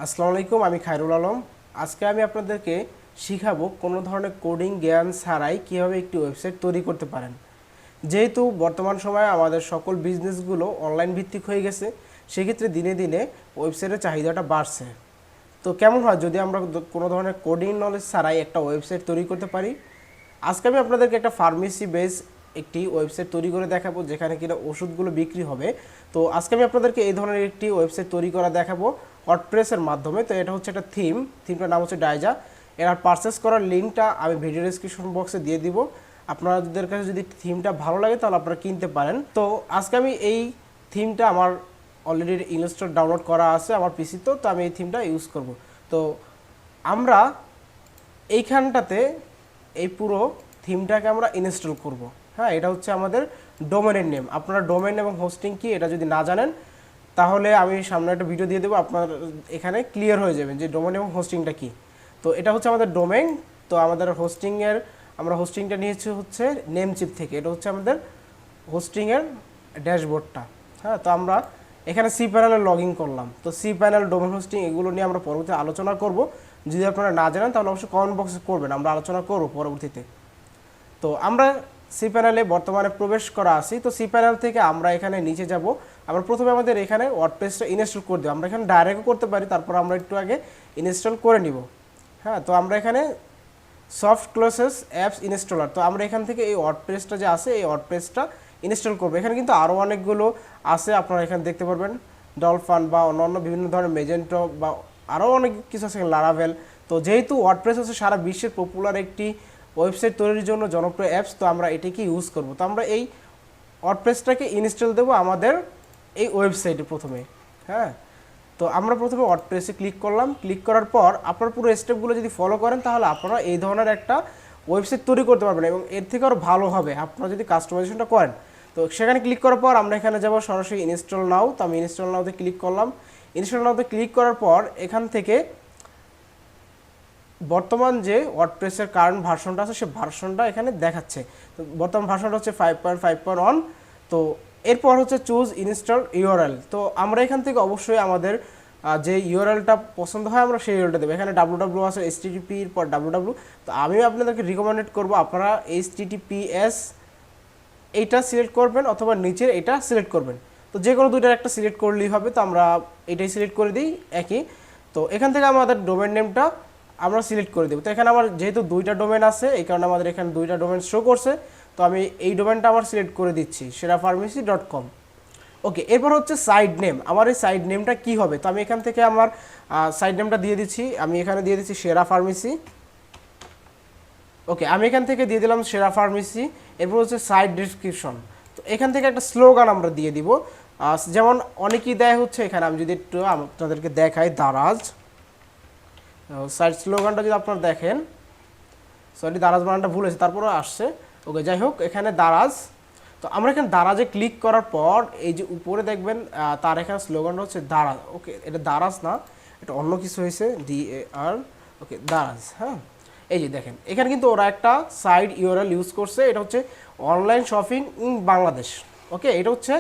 আসসালামু আলাইকুম, আমি খায়রুল আলম। আজকে আমি আপনাদেরকে শিখাবো কোনো ধরনের কোডিং জ্ঞান ছাড়াই কীভাবে একটি ওয়েবসাইট তৈরি করতে পারেন। যেহেতু বর্তমান সময়ে আমাদের সকল বিজনেসগুলো অনলাইন ভিত্তিক হয়ে গেছে, সেক্ষেত্রে দিনে দিনে ওয়েবসাইটের চাহিদাটা বাড়ছে। তো কেমন হয় যদি আমরা কোনো ধরনের কোডিং নলেজ ছাড়াই একটা ওয়েবসাইট তৈরি করতে পারি। আজকে আমি আপনাদেরকে একটা ফার্মেসি বেস একটি ওয়েবসাইট তৈরি করে দেখাবো, যেখানে কিনা ওষুধগুলো বিক্রি হবে। তো আজকে আমি আপনাদেরকে এই ধরনের একটি ওয়েবসাইট তৈরি করা দেখাবো ওয়ার্ডপ্রেসের মাধ্যমে। তো এটা হচ্ছে একটা থিমটার নাম হচ্ছে ডাইজা। এর পারচেস করার লিঙ্কটা আমি ভিডিও ডেসক্রিপশন বক্সে দিয়ে দিব। আপনাদের কাছে যদি থিমটা ভালো লাগে তাহলে আপনারা কিনতে পারেন। তো আজকে আমি এই থিমটা আমার অলরেডি ইনস্টল ডাউনলোড করা আছে আমার পিসিতে, তো আমি এই থিমটা ইউজ করব। তো আমরা এইখানটাতে এই পুরো থিমটাকে আমরা ইনস্টল করব। হ্যাঁ, এটা হচ্ছে আমাদের ডোমেনের নেম। আপনারা ডোমেন এবং হোস্টিং কি এটা যদি না জানেন তাহলে আমি সামনে একটা ভিডিও দিয়ে দেবো, আপনার এখানে ক্লিয়ার হয়ে যাবেন যে ডোমেন এবং হোস্টিংটা কি। তো এটা হচ্ছে আমাদের ডোমেন। তো আমাদের আমরা হোস্টিংটা নিয়েছি হচ্ছে নেমচিপ থেকে। এটা হচ্ছে আমাদের হোস্টিংয়ের ড্যাশবোর্ডটা। হ্যাঁ, তো আমরা এখানে সি প্যানেলে লগ ইন করলাম। তো সি প্যানেল, ডোমেন হোস্টিং এগুলো নিয়ে আমরা পরবর্তীতে আলোচনা করব। যদি আপনারা না জানেন তাহলে অবশ্যই কমেন্ট বক্সে করবেন, আমরা আলোচনা করব পরবর্তীতে। তো আমরা সি প্যানেলে বর্তমানে প্রবেশ করা আছি। তো সি প্যানেল থেকে আমরা এখানে নিচে যাব। আমরা প্রথমে আমাদের এখানে ওয়ার্ডপ্রেসটা ইনস্টল করে দেবো। আমরা এখানে ডাইরেক্টও করতে পারি, তারপর আমরা একটু আগে ইনস্টল করে নিব। হ্যাঁ, তো আমরা এখানে সফট ক্লোসেস অ্যাপস ইনস্টলার, তো আমরা এখান থেকে এই ওয়ার্ডপ্রেসটা যে আছে এই ওয়ার্ডপ্রেসটা ইনস্টল করবো। এখানে কিন্তু আরও অনেকগুলো আছে, আপনারা এখানে দেখতে পারবেন ডলফান বা অন্যান্য বিভিন্ন ধরনের মেজেন্টো বা আরও অনেক কিছু আছে, লারাভেল। তো যেহেতু ওয়ার্ডপ্রেস হচ্ছে সারা বিশ্বের পপুলার একটি ওয়েবসাইট তৈরির জন্য জনপ্রিয় অ্যাপস, তো আমরা এটাকে ইউজ করব। তো আমরা এই ওয়ার্ডপ্রেসটাকে ইনস্টল দেবো আমাদের এই ওয়েবসাইটে প্রথমে। হ্যাঁ, তো আমরা প্রথমে ওয়ার্ডপ্রেসে ক্লিক করলাম। ক্লিক করার পর আপনার পুরো স্টেপগুলো যদি ফলো করেন তাহলে আপনারা এই ধরনের একটা ওয়েবসাইট তৈরি করতে পারবেন, এবং এর থেকে আরও ভালো হবে আপনারা যদি কাস্টমাইজেশনটা করেন। তো সেখানে ক্লিক করার পর আমরা এখানে যাব সরাসরি ইনস্টল নাও। তো আমি ইনস্টল নাওতে ক্লিক করলাম। ইনস্টল নাওতে ক্লিক করার পর এখান থেকে বর্তমান যে ওয়ার্ডপ্রেসের কারেন্ট ভার্সনটা আছে সে ভার্সনটা এখানে দেখাচ্ছে। তো বর্তমান ভার্সনটা হচ্ছে 5.5.1। তো এরপর হচ্ছে চুজ ইনস্টল ইউআরএল। তো আমরা এখান থেকে অবশ্যই আমাদের যে ইউআরএলটা পছন্দ হয় আমরা সেই ইউআরএলটা দেবো। এখানে ডাব্লু আছে, এইচটিটিপির পর ডাব্লু। তো আমি আপনাদেরকে রিকমেন্ডেড করবো আপনারা এইচটিটিপিএস এইটা সিলেক্ট করবেন অথবা নিচের এটা সিলেক্ট করবেন। তো যে কোনো দুইটার একটা সিলেক্ট করলেই হবে। তো আমরা এটাই সিলেক্ট করে দিই একই। তো এখান থেকে আমাদের ডোমেন নেমটা আমরা সিলেক্ট করে দেবো। তো এখানে আমার যেহেতু দুইটা ডোমেন আছে এই কারণে আমাদের এখানে দুইটা ডোমেন শো করছে। তো আমি এই ডোমেনটা আমার সিলেক্ট করে দিচ্ছি, serapharmacy.com। ওকে, এরপর হচ্ছে সাইড নেম। আমার এই সাইড নেমটা কি হবে? তো আমি এখান থেকে আমার সাইড নেমটা দিয়ে দিচ্ছি। আমি এখানে দিয়ে দিচ্ছি সেরা ফার্মেসি। ওকে, আমি এখান থেকে দিয়ে দিলাম সেরা ফার্মেসি। এরপর হচ্ছে সাইড ডেসক্রিপশন। তো এখান থেকে একটা স্লোগান আমরা দিয়ে দিব, যেমন অনেকেই দেয় হচ্ছে এখানে। আমি যদি একটু আপনাদেরকে দেখাই, দারাজ সাইড স্লোগানটা যদি আপনারা দেখেন, সরি দারাজ বানানটা ভুল হয়েছে, তারপরে আসছে। ওকে, যাই হোক, এখানে দারাজ। তো আমরা এখানে দারাজে ক্লিক করার পর এই যে উপরে দেখবেন তার এখানে স্লোগানটা হচ্ছে দারাজ। ওকে, এটা দারাজ না, এটা অন্য কিছু হয়েছে, DAR। ওকে, দারাজ। হ্যাঁ, এই যে দেখেন এখানে কিন্তু ওরা একটা সাইড ইউআরএল ইউজ করছে, এটা হচ্ছে অনলাইন শপিং ইন বাংলাদেশ। ওকে, এটা হচ্ছে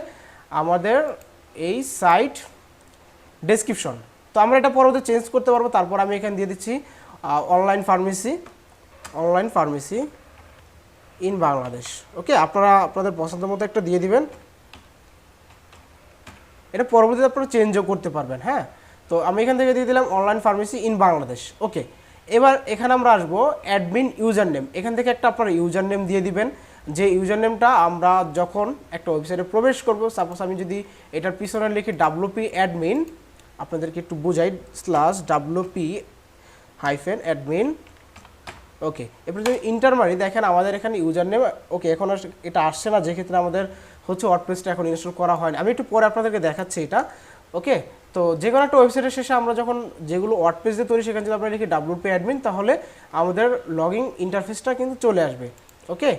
আমাদের এই সাইট ডেসক্রিপশন। তো আমরা এটা পরবর্তী চেঞ্জ করতে পারবো। তারপর আমি এখানে দিয়ে দিচ্ছি অনলাইন ফার্মেসি ইন বাংলাদেশ। ওকে, আপনারা আপনাদের পছন্দ মতো একটা দিয়ে দিবেন। এটা পরবর্তীতে আপনারা চেঞ্জও করতে পারবেন। হ্যাঁ, তো আমি এখান থেকে দিয়ে দিলাম অনলাইন ফার্মেসি ইন বাংলাদেশ। ওকে, এবার এখানে আমরা আসবো অ্যাডমিন ইউজার নেম। এখান থেকে একটা আপনারা ইউজার নেম দিয়ে দিবেন, যে ইউজার নেমটা আমরা যখন একটা ওয়েবসাইটে প্রবেশ করব। সাপোজ আমি যদি এটার পিছনে লিখি WP অ্যাডমিন, আপনাদেরকে একটু বোঝাই, /WP-admin। ওকে, এরপর যদি ইন্টার মারি দেখেন আমাদের এখানে ইউজার নেম। ওকে, এখন এটা আসছে না, যে ক্ষেত্রে আমাদের হচ্ছে ওয়ার্ডপ্রেসটা এখন ইনস্টল করা হয়নি। আমি একটু পরে আপনাদেরকে দেখাচ্ছি এটা। ওকে, তো যে কোনো একটা ওয়েবসাইটের শেষে আমরা যখন যেগুলো ওয়ার্ডপ্রেস দিয়ে তৈরি সেখানে যদি আমরা লিখি WP অ্যাডমিন, তাহলে আমাদের লগইন ইন্টারফেসটা কিন্তু চলে আসবে। ওকে,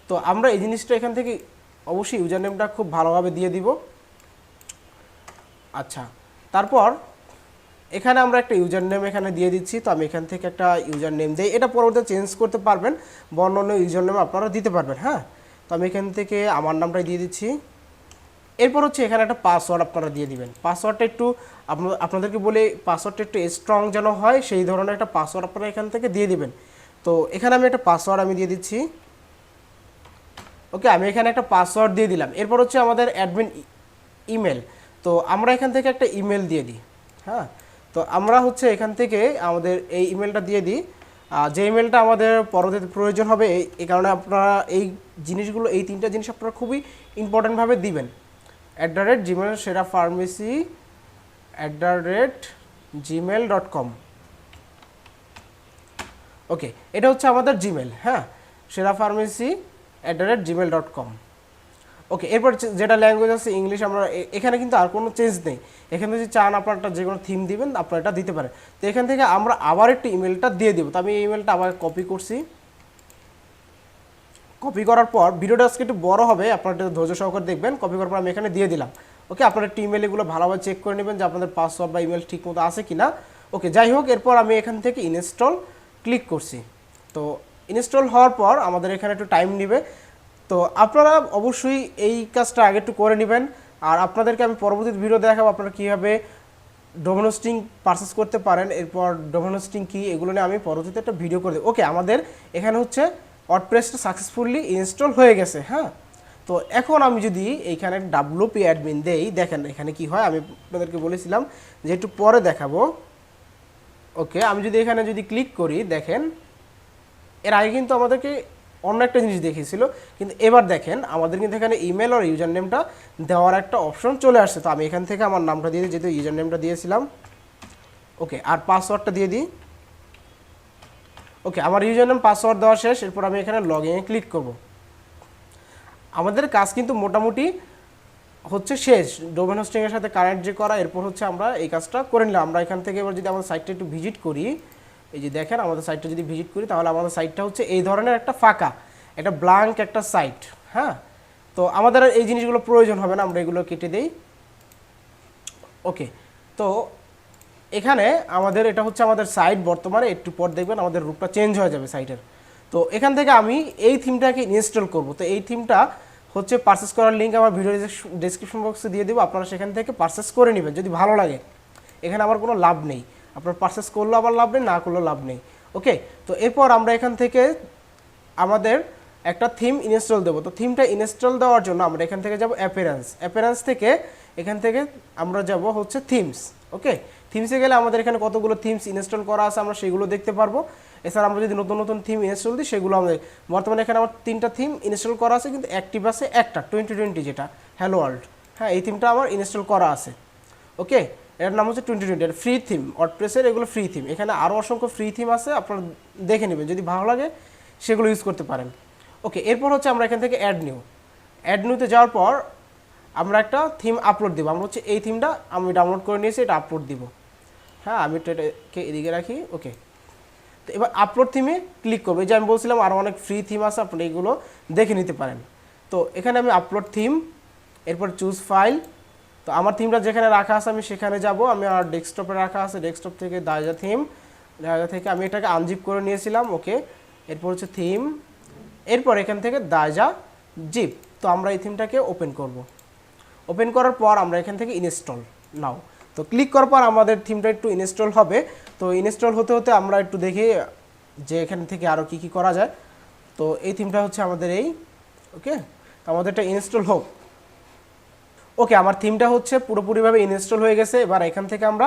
তো আমরা এই জিনিসটা এখান থেকে অবশ্যই ইউজার নেমটা খুব ভালোভাবে দিয়ে দিব। আচ্ছা, তারপর এখানে আমরা একটা ইউজার নেম এখানে দিয়ে দিচ্ছি। তো আমি এখান থেকে একটা ইউজার নেম দিই, এটা পরবর্তীতে চেঞ্জ করতে পারবেন বা অন্য ইউজার নেম আপনারা দিতে পারবেন। হ্যাঁ, তো আমি এখান থেকে আমার নামটাই দিয়ে দিচ্ছি। এরপর হচ্ছে এখানে একটা পাসওয়ার্ড আপনারা দিয়ে দিবেন। পাসওয়ার্ডটা একটু আপনাদেরকে বলে পাসওয়ার্ডটা একটু স্ট্রং যেন হয় সেই ধরনের একটা পাসওয়ার্ড আপনারা এখান থেকে দিয়ে দিবেন। তো এখানে আমি একটা পাসওয়ার্ড আমি দিয়ে দিচ্ছি। ওকে, আমি এখানে একটা পাসওয়ার্ড দিয়ে দিলাম। এরপর হচ্ছে আমাদের অ্যাডমিন ইমেল। তো আমরা এখান থেকে একটা ইমেল দিয়ে দিই। হ্যাঁ, তো আমরা হচ্ছে এখান থেকে আমাদের এই ইমেলটা দিয়ে দিই। যে ইমেলটা আমাদের পরবর্তীতে প্রয়োজন হবে, এই কারণে আপনারা এই জিনিসগুলো, এই তিনটা জিনিস আপনারা খুবই ইম্পর্ট্যান্টভাবে দিবেন। @gmail serapharmacy@gmail.com। ওকে, এটা হচ্ছে আমাদের জিমেল। হ্যাঁ, serapharmacy@gmail.com। ওকে, এরপর যেটা ল্যাঙ্গুয়েজ আছে ইংলিশ, আমরা এখানে কিন্তু আর কোনো চেঞ্জ নেই। এখানে যদি চান আপনারটা যে কোনো থিম দিবেন আপনারা এটা দিতে পারেন। তো এখান থেকে আমরা আবার একটু ইমেলটা দিয়ে দেবো। তো আমি এই ইমেলটা আবার কপি করছি। কপি করার পর ভিডিওটা আজকে একটু বড় হবে, আপনারা একটু ধৈর্য সহকারে দেখবেন। কপি করার পর আমি এখানে দিয়ে দিলাম। ওকে, আপনারা একটু ইমেলগুলো ভালোভাবে চেক করে নেবেন যে আপনাদের পাসওয়ার্ড বা ইমেল ঠিক মতো আছে কিনা। ওকে, যাই হোক, এরপর আমি এখান থেকে ইনস্টল ক্লিক করছি। তো ইনস্টল হওয়ার পর আমাদের এখানে একটু টাইম নেবে। তো আপনারা অবশ্যই এই কাজটা আগে একটু করে নেবেন। আর আপনাদেরকে আমি পরবর্তী ভিডিও দেখাবো আপনারা কীভাবে ডোমেন হোস্টিং পারচেস করতে পারেন। এরপর ডোমেন হোস্টিং কি, এগুলো নিয়ে আমি পরবর্তীতে একটা ভিডিও করে দেবো। ওকে, আমাদের এখানে হচ্ছে ওয়ার্ডপ্রেসটা সাকসেসফুলি ইনস্টল হয়ে গেছে। হ্যাঁ, তো এখন আমি যদি এইখানে WP অ্যাডমিন দেই, দেখেন এখানে কি হয়। আমি আপনাদেরকে বলেছিলাম যে একটু পরে দেখাবো। ওকে, আমি যদি এখানে যদি ক্লিক করি, দেখেন এর আগে কিন্তু আমাদেরকে অন্য একটা জিনিস দেখিয়েছিল, কিন্তু এবার দেখেন আমাদের কিন্তু এখানে ইমেল আর ইউজার নেমটা দেওয়ার একটা অপশন চলে আসছে। তো আমি এখান থেকে আমার নামটা দিয়ে দিই, যেহেতু ইউজার নেমটা দিয়েছিলাম। ওকে, আর পাসওয়ার্ডটা দিয়ে দিই। ওকে, আমার ইউজার নেম পাসওয়ার্ড দেওয়া শেষ। এরপর আমি এখানে লগ ইনে ক্লিক করব। আমাদের কাজ কিন্তু মোটামুটি হচ্ছে শেষ, ডোমেন হোস্টিংয়ের সাথে কানেক্ট যে করা। এরপর হচ্ছে আমরা এই কাজটা করে নিলাম। আমরা এখান থেকে এবার যদি আমাদের সাইটটা একটু ভিজিট করি, এই যে দেখেন আমাদের সাইটটা যদি ভিজিট করি, তাহলে আমাদের সাইটটা হচ্ছে এই ধরনের একটা ফাঁকা, একটা ব্ল্যাঙ্ক একটা সাইট। হ্যাঁ, তো আমাদের আর এই জিনিসগুলো প্রয়োজন হবে না, আমরা এগুলো কেটে দেই। ওকে, তো এখানে আমাদের এটা হচ্ছে আমাদের সাইট বর্তমানে। একটু পর দেখবেন আমাদের রূপটা চেঞ্জ হয়ে যাবে সাইটের। তো এখান থেকে আমি এই থিমটাকে ইনস্টল করব। তো এই থিমটা হচ্ছে পারচেস করার লিঙ্ক আমার ভিডিও ডেসক্রিপশন বক্সে দিয়ে দেবো, আপনারা সেখান থেকে পারচেস করে নেবেন যদি ভালো লাগে। এখানে আমার কোনো লাভ নেই, আপনার পারচেস করলেও আবার লাভ নেই, না করলেও লাভ নেই। ওকে, তো এরপর আমরা এখান থেকে আমাদের একটা থিম ইনস্টল দেবো। তো থিমটা ইনস্টল দেওয়ার জন্য আমরা এখান থেকে যাব অ্যাপিয়ারেন্স থেকে এখান থেকে আমরা যাব হচ্ছে থিমস। ওকে, থিমসে গেলে আমাদের এখানে কতগুলো থিমস ইনস্টল করা আছে আমরা সেগুলো দেখতে পারবো। এছাড়া আমরা যদি নতুন নতুন থিম ইনস্টল দিই সেগুলো আমাদের বর্তমানে এখানে আমার 3টা থিম ইনস্টল করা আছে, কিন্তু অ্যাক্টিভ আছে একটা 2020, যেটা হ্যালো ওয়ার্ল্ড। হ্যাঁ, এই থিমটা আমার ইনস্টল করা আছে। ওকে, এর নাম হচ্ছে 2020, এটা ফ্রি থিম, ওয়ার্ডপ্রেসের এগুলো ফ্রি থিম। এখানে আরও অসংখ্য ফ্রি থিম আছে, আপনারা দেখে নেবেন, যদি ভালো লাগে সেগুলো ইউজ করতে পারেন। ওকে, এরপর হচ্ছে আমরা এখান থেকে অ্যাড নিউতে যাওয়ার পর আমরা একটা থিম আপলোড দেবো। আমরা হচ্ছে এই থিমটা আমি ডাউনলোড করে নিয়েছি, এটা আপলোড দিব। হ্যাঁ, আমি এটাকে এদিকে রাখি। ওকে, তো এবার আপলোড থিমে ক্লিক করবো। এই যে আমি বলছিলাম আরও অনেক ফ্রি থিম আছে, আপনি এগুলো দেখে নিতে পারেন। তো এখানে আমি আপলোড থিম, এরপর চুজ ফাইল। তো আমার থিমটা যেখানে রাখা আছে আমি সেখানে যাব। আমি আর ডেস্কটপে রাখা আছে, ডেস্কটপ থেকে দায়জা থিম, দায়জা থেকে আমি এটাকে আনজিপ করে নিয়েছিলাম। ওকে, এরপর হচ্ছে থিম, এরপর এখান থেকে দায়জা জিপ। তো আমরা এই থিমটাকে ওপেন করব। ওপেন করার পর আমরা এখান থেকে ইনস্টল নাও। তো ক্লিক করার পর আমাদের থিমটা একটু ইনস্টল হবে। তো ইনস্টল হতে হতে আমরা একটু দেখি যে এখান থেকে আরও কি করা যায়। তো এই থিমটা হচ্ছে আমাদের এই। ওকে, তো আমাদের এটা ইনস্টল হোক। ওকে, আমার থিমটা হচ্ছে পুরোপুরিভাবে ইনস্টল হয়ে গেছে। এবার এখান থেকে আমরা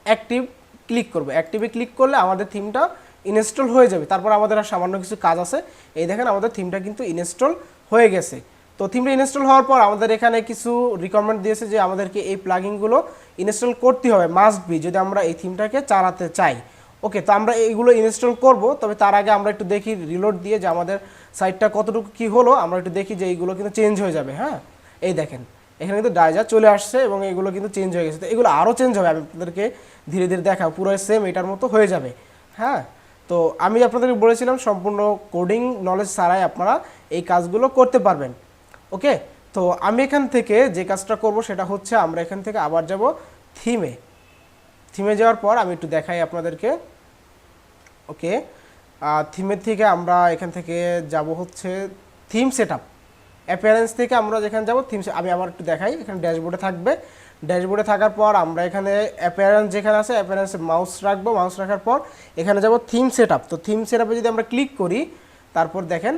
অ্যাক্টিভ ক্লিক করব। অ্যাক্টিভে ক্লিক করলে আমাদের থিমটা ইনস্টল হয়ে যাবে। তারপর আমাদের আর সামান্য কিছু কাজ আছে। এই দেখেন আমাদের থিমটা কিন্তু ইনস্টল হয়ে গেছে। তো থিমটা ইনস্টল হওয়ার পর আমাদের এখানে কিছু রিকমেন্ড দিয়েছে যে আমাদেরকে এই প্লাগইনগুলো ইনস্টল করতে হবে, মাস্ট বি, যদি আমরা এই থিমটাকে চালাতে চাই। ওকে, তো আমরা এইগুলো ইনস্টল করব, তবে তার আগে আমরা একটু দেখি রিলোড দিয়ে যে আমাদের সাইটটা কতটুকু কি হলো। আমরা একটু দেখি যে এইগুলো কিন্তু চেঞ্জ হয়ে যাবে। হ্যাঁ, এই দেখেন এখানে কিন্তু ডায়জা চলে আসছে এবং এগুলো কিন্তু চেঞ্জ হয়ে গেছে। তো এগুলো আরও চেঞ্জ হবে, আমি আপনাদেরকে ধীরে ধীরে দেখাবো, পুরো সেম এটার মতো হয়ে যাবে। হ্যাঁ, তো আমি আপনাদেরকে বলেছিলাম সম্পূর্ণ কোডিং নলেজ ছাড়াই আপনারা এই কাজগুলো করতে পারবেন। ওকে, তো আমি এখান থেকে যে কাজটা করব সেটা হচ্ছে আমরা এখান থেকে আবার যাব থিমে যাওয়ার পর আমি একটু দেখাই আপনাদেরকে। ওকে, থিমের থেকে আমরা এখান থেকে যাব হচ্ছে থিম সেটআপ। অ্যাপিয়ারেন্স থেকে আমরা যেখানে যাব থিমস, আমি আবার একটু দেখাই, এখানে ড্যাশবোর্ডে থাকবে। ড্যাশবোর্ডে থাকার পর আমরা এখানে অ্যাপিয়ারেন্স যেখানে আছে অ্যাপিয়ারেন্সে মাউস রাখবো, মাউস রাখার পর এখানে যাব থিম সেট আপ। তো থিম সেট আপে যদি আমরা ক্লিক করি, তারপর দেখেন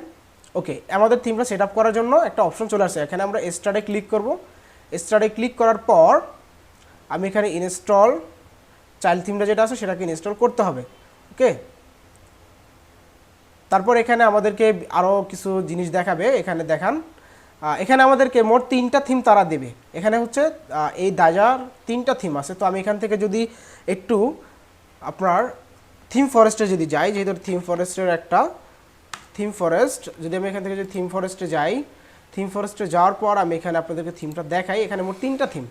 ওকে আমাদের থিমটা সেট আপ করার জন্য একটা অপশন চলে আসছে। এখানে আমরা স্টার্টে ক্লিক করব। স্টার্টে ক্লিক করার পর আমি এখানে ইনস্টল চাইল্ড থিমটা যেটা আছে সেটাকে ইনস্টল করতে হবে। ওকে, তারপর এখানে আমাদেরকে আরও কিছু জিনিস দেখাবে। এখানে দেখান, এখানে আমাদেরকে মোট 3টা থিম তারা দেবে। এখানে হচ্ছে এই দাজার 3টা থিম আছে। তো আমি এখান থেকে যদি একটু আপনার থিম ফরেস্টে যদি যাই, যেহেতু থিম ফরেস্টের একটা থিম ফরেস্ট, যদি আমি এখান থেকে যদি থিম ফরেস্টে যাই, থিম ফরেস্টে যাওয়ার পর আমি এখানে আপনাদেরকে থিমটা দেখাই। এখানে মোট 3টা থিম,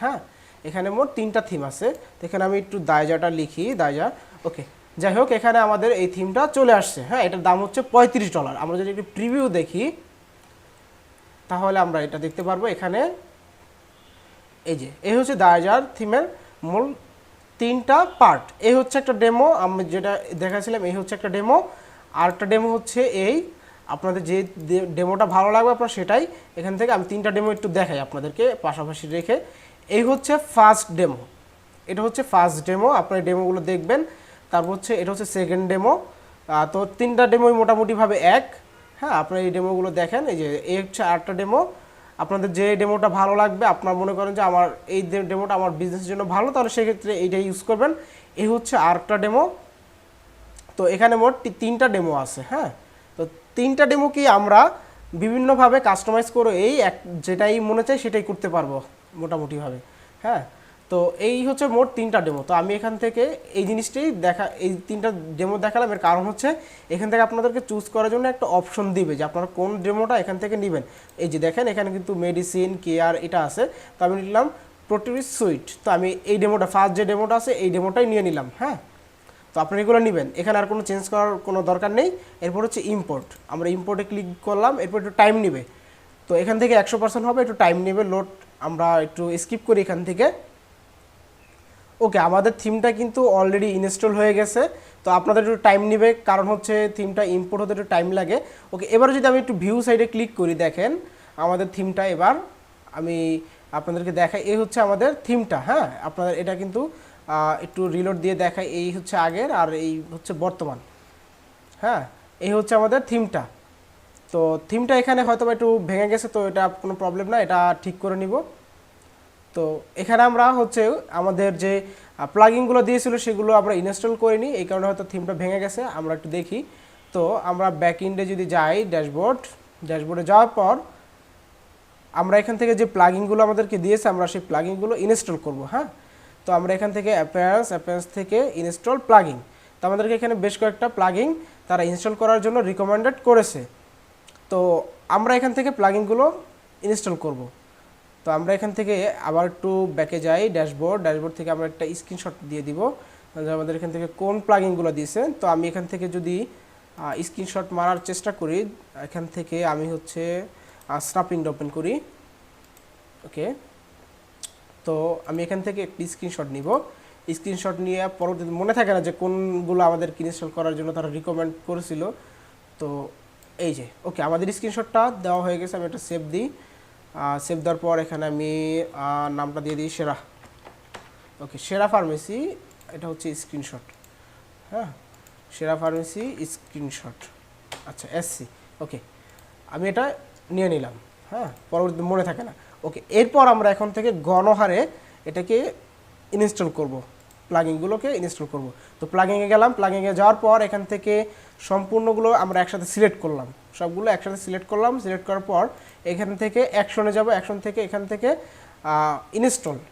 হ্যাঁ এখানে মোট 3টা থিম আছে। তো এখানে আমি একটু দায়জাটা লিখি, দায়জা। ওকে, যাই হোক এখানে আমাদের এই থিমটা চলে আসছে। হ্যাঁ, এটার দাম হচ্ছে $35। আমরা যদি একটু প্রিভিউ দেখি তাহলে আমরা এটা দেখতে পারবো। এখানে এই হচ্ছে দায়জার থিমের মূল 3টা পার্ট। এই হচ্ছে একটা ডেমো, আমি যেটা দেখাছিলাম এই হচ্ছে একটা ডেমো। আর একটা ডেমো হচ্ছে এই, আপনাদের যে ডেমোটা ভালো লাগবে আপনার সেটাই এখান থেকে আমি 3টা ডেমো একটু দেখাই আপনাদেরকে পাশাপাশি রেখে। এই হচ্ছে ফার্স্ট ডেমো, এটা হচ্ছে ফার্স্ট ডেমো, আপনার ডেমোগুলো দেখবেন। তারপর হচ্ছে এটা হচ্ছে সেকেন্ড ডেমো। তো 3টা ডেমোই মোটামুটিভাবে এক। হ্যাঁ, আপনারা এই ডেমোগুলো দেখেন। এই যে এই হচ্ছে আরেকটা ডেমো। আপনাদের যে ডেমোটা ভালো লাগবে, আপনার মনে করেন যে আমার এই ডেমোটা আমার বিজনেসের জন্য ভালো, তাহলে সেক্ষেত্রে এইটা ইউজ করবেন। এই হচ্ছে আরেকটা ডেমো। তো এখানে মোট 3টা ডেমো আছে। হ্যাঁ, তো 3টা ডেমো কি আমরা বিভিন্নভাবে কাস্টমাইজ করে এই যেটাই মনে চাই সেটাই করতে পারবো মোটামুটিভাবে। হ্যাঁ, তো এই হচ্ছে মোট 3টা ডেমো। তো আমি এখান থেকে এই জিনিসটাই এই 3টা ডেমো দেখালাম। এর কারণ হচ্ছে এখান থেকে আপনাদেরকে চুজ করার জন্য একটা অপশন দিবে যে আপনারা কোন ডেমোটা এখান থেকে নেবেন। এই যে দেখেন এখানে কিন্তু মেডিসিন কেয়ার এটা আছে। তো আমি নিলাম প্রোটিভ সুইট। তো আমি এই ডেমোটা, ফার্স্ট যে ডেমোটা আছে এই ডেমোটাই নিয়ে নিলাম। হ্যাঁ, তো আপনি এগুলো নেবেন, এখানে আর কোনো চেঞ্জ করার কোনো দরকার নেই। এরপর হচ্ছে ইম্পোর্ট, আমরা ইম্পোর্টে ক্লিক করলাম। এরপর একটু টাইম নেবে, তো এখান থেকে 100% হবে, একটু টাইম নেবে লোড। আমরা একটু স্কিপ করি এখান থেকে। ওকে, আমাদের থিমটা কিন্তু অলরেডি ইনস্টল হয়ে গেছে। তো আপনাদের একটু টাইম নেবে, কারণ হচ্ছে থিমটা ইম্পোর্ট হতে একটু টাইম লাগে। ওকে, এবার যদি আমি একটু ভিউ সাইডে ক্লিক করি, দেখেন আমাদের থিমটা এবার আমি আপনাদেরকে দেখাই। এই হচ্ছে আমাদের থিমটা। হ্যাঁ, আপনাদের এটা কিন্তু একটু রিলোড দিয়ে দেখাই। এই হচ্ছে আগের আর এই হচ্ছে বর্তমান। হ্যাঁ, এই হচ্ছে আমাদের থিমটা। তো থিমটা এখানে হয়তো একটু ভেঙে গেছে, তো এটা কোনো প্রবলেম না, এটা ঠিক করে নিব। তো এখানে আমরা হচ্ছে আমাদের যে প্লাগইনগুলো দিয়েছিল সেগুলো আমরা ইনস্টল করিনি, এই কারণে হয়তো থিমটা ভেঙে গেছে। আমরা একটু দেখি। তো আমরা ব্যাকএন্ডে যদি যাই, ড্যাশবোর্ডে যাওয়ার পর আমরা এখান থেকে যে প্লাগইনগুলো আমাদেরকে দিয়েছে আমরা সেই প্লাগইনগুলো ইনস্টল করব। হ্যাঁ, তো আমরা এখান থেকে অ্যাপিয়ারেন্স থেকে ইনস্টল প্লাগইন। তো আমাদেরকে এখানে বেশ কয়েকটা প্লাগইন তারা ইনস্টল করার জন্য রিকমেন্ডেড করেছে। তো আমরা এখান থেকে প্লাগইনগুলো ইনস্টল করব। তো আমরা এখান থেকে আবার একটু ব্যাকে যাই, ড্যাশবোর্ড থেকে আমরা একটা স্ক্রিনশট দিয়ে দিব আমাদের এখান থেকে কোন প্লাগইনগুলো দিয়েছে। তো আমি এখান থেকে যদি স্ক্রিনশট মারার চেষ্টা করি, এখান থেকে আমি হচ্ছে স্ন্যাপিংটা ওপেন করি। ওকে, তো আমি এখান থেকে একটি স্ক্রিনশট নিব। স্ক্রিনশট নিয়ে পরবর্তীতে মনে থাকে না যে কোনগুলো আমাদের ইনস্টল করার জন্য তারা রিকমেন্ড করেছিল। তো এই যে ওকে, আমাদের স্ক্রিনশটটা দেওয়া হয়ে গেছে। আমি একটা সেভ দিই। সেভ দেওয়ার পর এখানে আমি নামটা দিয়ে দিই সেরা। ওকে, সেরা ফার্মেসি, এটা হচ্ছে স্ক্রিনশট। হ্যাঁ, সেরা ফার্মেসি স্ক্রিনশট, আচ্ছা SC। ওকে, আমি এটা নিয়ে নিলাম। হ্যাঁ, পরবর্তী মনে থাকে না। ওকে, এরপর আমরা এখন থেকে গণহারে এটাকে ইনস্টল করব, প্লাগইনগুলোকে ইনস্টল করব। তো প্লাগইনে গেলাম, প্লাগইনে যাওয়ার পর এখান থেকে সম্পূর্ণগুলো আমরা একসাথে সিলেক্ট করলাম, সবগুলো একসাথে সিলেক্ট করলাম। সিলেক্ট করার পর এখান থেকে অ্যাকশনে যাব, অ্যাকশন থেকে এখান থেকে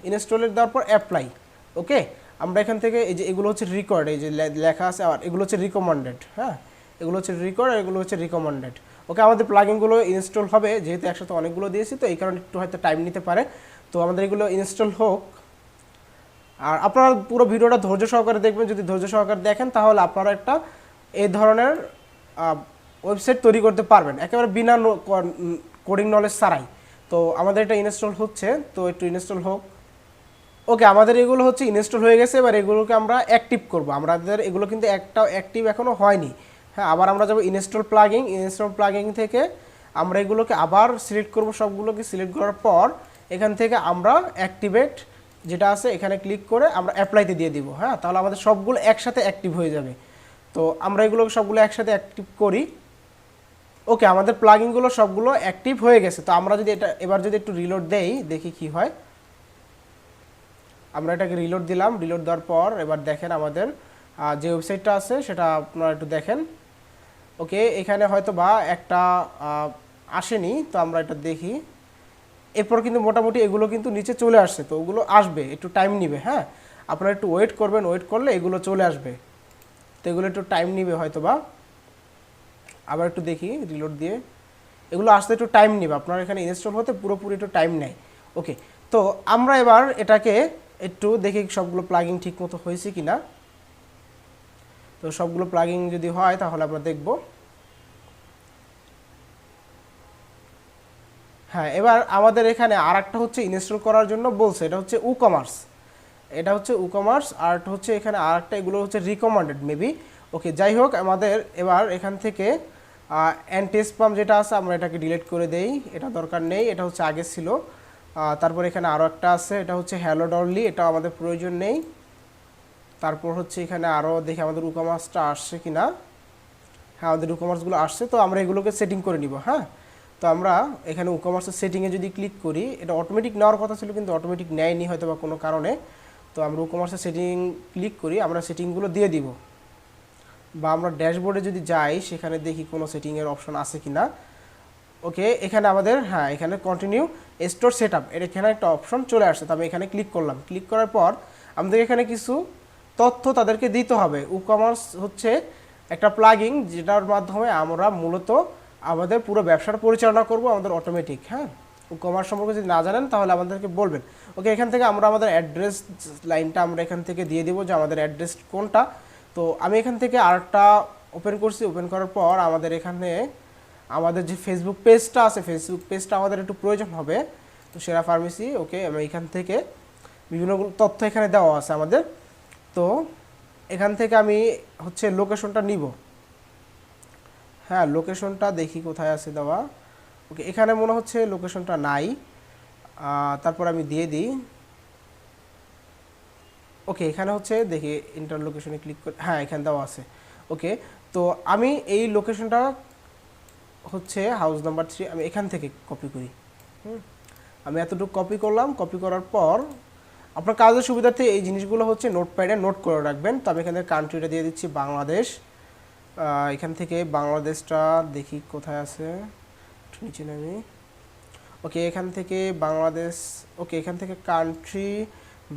ইনস্টলের দেওয়ার পর অ্যাপ্লাই। ওকে, আমরা এখান থেকে এই যে এগুলো হচ্ছে রেকর্ড, এই যে লেখা আছে, আর এগুলো হচ্ছে রিকমেন্ডেড। হ্যাঁ, এগুলো হচ্ছে রেকর্ড আর এগুলো হচ্ছে রিকমেন্ডেড। ওকে, আমাদের প্লাগইনগুলো ইনস্টল হবে, যেহেতু একসাথে অনেকগুলো দিয়েছি তো এই কারণে একটু হয়তো টাইম নিতে পারে। তো আমাদের এগুলো ইনস্টল হোক। আর আপনারা পুরো ভিডিওটা ধৈর্য সহকারে দেখবেন। যদি ধৈর্য সহকারে দেখেন তাহলে আপনারা একটা এই ধরনের ওয়েবসাইট তৈরি করতে পারবেন একেবারে বিনা কোডিং নলেজ ছাড়াই। তো আমাদের এটা ইনস্টল হচ্ছে, তো একটু ইনস্টল হোক। ওকে, আমাদের এগুলো হচ্ছে ইনস্টল হয়ে গেছে। এবার এগুলোকে আমরা অ্যাক্টিভ করব। আমাদের এগুলো কিন্তু একটাও অ্যাক্টিভ এখনও হয়নি। হ্যাঁ, আবার আমরা যাব ইনস্টল প্লাগইন থেকে আমরা এগুলোকে আবার সিলেক্ট করব, সবগুলোকে সিলেক্ট করার পর এখান থেকে আমরা অ্যাক্টিভেট যেটা আছে এখানে ক্লিক করে আমরা অ্যাপ্লাইতে দিয়ে দিব। হ্যাঁ, তাহলে আমাদের সবগুলো একসাথে অ্যাক্টিভ হয়ে যাবে। তো আমরা এগুলোকে সবগুলো একসাথে অ্যাক্টিভ করি। ওকে, আমাদের প্লাগইনগুলো সবগুলো অ্যাক্টিভ হয়ে গেছে। তো আমরা যদি এটা এবার যদি একটু রিলোড দেই, দেখি কি হয়। আমরা এটাকে রিলোড দিলাম, রিলোড দেওয়ার পর এবার দেখেন আমাদের যে ওয়েবসাইটটা আছে সেটা আপনারা একটু দেখেন। ওকে, এখানে হয়তো বা একটা আসেনি, তো আমরা এটা দেখি। এরপর কিন্তু মোটামুটি এগুলো কিন্তু নিচে চলে আসছে, তো ওগুলো আসবে, একটু টাইম নিবে। হ্যাঁ, আপনারা একটু ওয়েট করবেন, ওয়েট করলে এগুলো চলে আসবে। তো এগুলো একটু টাইম নিবে হয়তো বা। আবার একটু দেখি রিলোড দিয়ে, এগুলো আসতে একটু টাইম নেবে, আপনার এখানে ইনস্টল হতে পুরোপুরি একটু টাইম নেয়। ওকে, তো আমরা এবার এটাকে একটু দেখি সবগুলো প্লাগইন ঠিক মতো হয়েছে কিনা। তো সবগুলো প্লাগইন যদি হয় তাহলে আমরা দেখব। হ্যাঁ, এবার আমাদের এখানে আর একটা হচ্ছে ইনস্টল করার জন্য বলছে, এটা হচ্ছে উকমার্স। এটা হচ্ছে উকমার্স, আর হচ্ছে এখানে আর একটা, এগুলো হচ্ছে রিকমেন্ডেড মেবি। ওকে, যাই হোক, আমাদের এবার এখান থেকে অ্যান্টি স্প্যাম যেটা আছে আমরা এটাকে ডিলিট করে দেই, এটা দরকার নেই, এটা হচ্ছে আগে ছিল। তারপর এখানে আরও একটা আছে, এটা হচ্ছে হ্যালো ডলি, এটা আমাদের প্রয়োজন নেই। তারপর হচ্ছে এখানে আরও দেখি আমাদের উকমার্সটা আসছে কিনা। হ্যাঁ, আমাদের উকমার্সগুলো আসছে, তো আমরা এগুলোকে সেটিং করে নিব। হ্যাঁ, তো আমরা এখানে উকমার্সের সেটিংয়ে যদি ক্লিক করি, এটা অটোমেটিক নেওয়ার কথা ছিল কিন্তু অটোমেটিক নেয়নি হয়তো বা কোনো কারণে। তো আমরা উকমার্সের সেটিং ক্লিক করি, আমরা সেটিংগুলো দিয়ে দিব। বা আমরা ড্যাশবোর্ডে যদি যাই সেখানে দেখি কোনো সেটিংয়ের অপশন আছে কি না। ওকে, এখানে আমাদের, হ্যাঁ, এখানে কন্টিনিউ স্টোর সেট আপ, এখানে একটা অপশন চলে আসছে। তবে এখানে ক্লিক করলাম, ক্লিক করার পর আমাদের এখানে কিছু তথ্য তাদেরকে দিতে হবে। উকমার্স হচ্ছে একটা প্লাগইন যেটার মাধ্যমে আমরা মূলত আমাদের পুরো ব্যবসার পরিচালনা করব আমাদের অটোমেটিক। হ্যাঁ, উকমার্স সম্পর্কে যদি না জানেন তাহলে আমাদেরকে বলবেন। ওকে, এখান থেকে আমরা আমাদের অ্যাড্রেস লাইনটা আমরা এখান থেকে দিয়ে দিব যে আমাদের অ্যাড্রেস কোনটা। তো আমি এখান থেকে আরেকটা ওপেন করছি, ওপেন করার পর আমাদের এখানে আমাদের যে ফেসবুক পেজটা আছে, ফেসবুক পেজটা আমাদের একটু প্রয়োজন হবে। তো সেরা ফার্মেসি, ওকে, আমি এখান থেকে বিভিন্ন তথ্য এখানে দেওয়া আছে আমাদের। তো এখান থেকে আমি হচ্ছে লোকেশনটা নিব। হ্যাঁ, লোকেশনটা দেখি কোথায় আছে দেওয়া। ওকে, এখানে মনে হচ্ছে লোকেশনটা নাই। তারপর আমি দিয়ে দিই। ওকে, এখানে হচ্ছে দেখি ইন্টার লোকেশনে ক্লিক করে, হ্যাঁ, এখানে দেওয়া আছে। ওকে, তো আমি এই লোকেশনটা হচ্ছে হাউস নাম্বার 3, আমি এখান থেকে কপি করি। আমি এতটুকু কপি করলাম, কপি করার পর আপনার কাজের সুবিধার্থে এই জিনিসগুলো হচ্ছে নোটপ্যাডে নোট করে রাখবেন। তো আমি এখানে কান্ট্রিটা দিয়ে দিচ্ছি বাংলাদেশ। এখান থেকে বাংলাদেশটা দেখি কোথায় আছে, একটু নিচে নামি। ওকে, এখান থেকে বাংলাদেশ, ওকে, এখান থেকে কান্ট্রি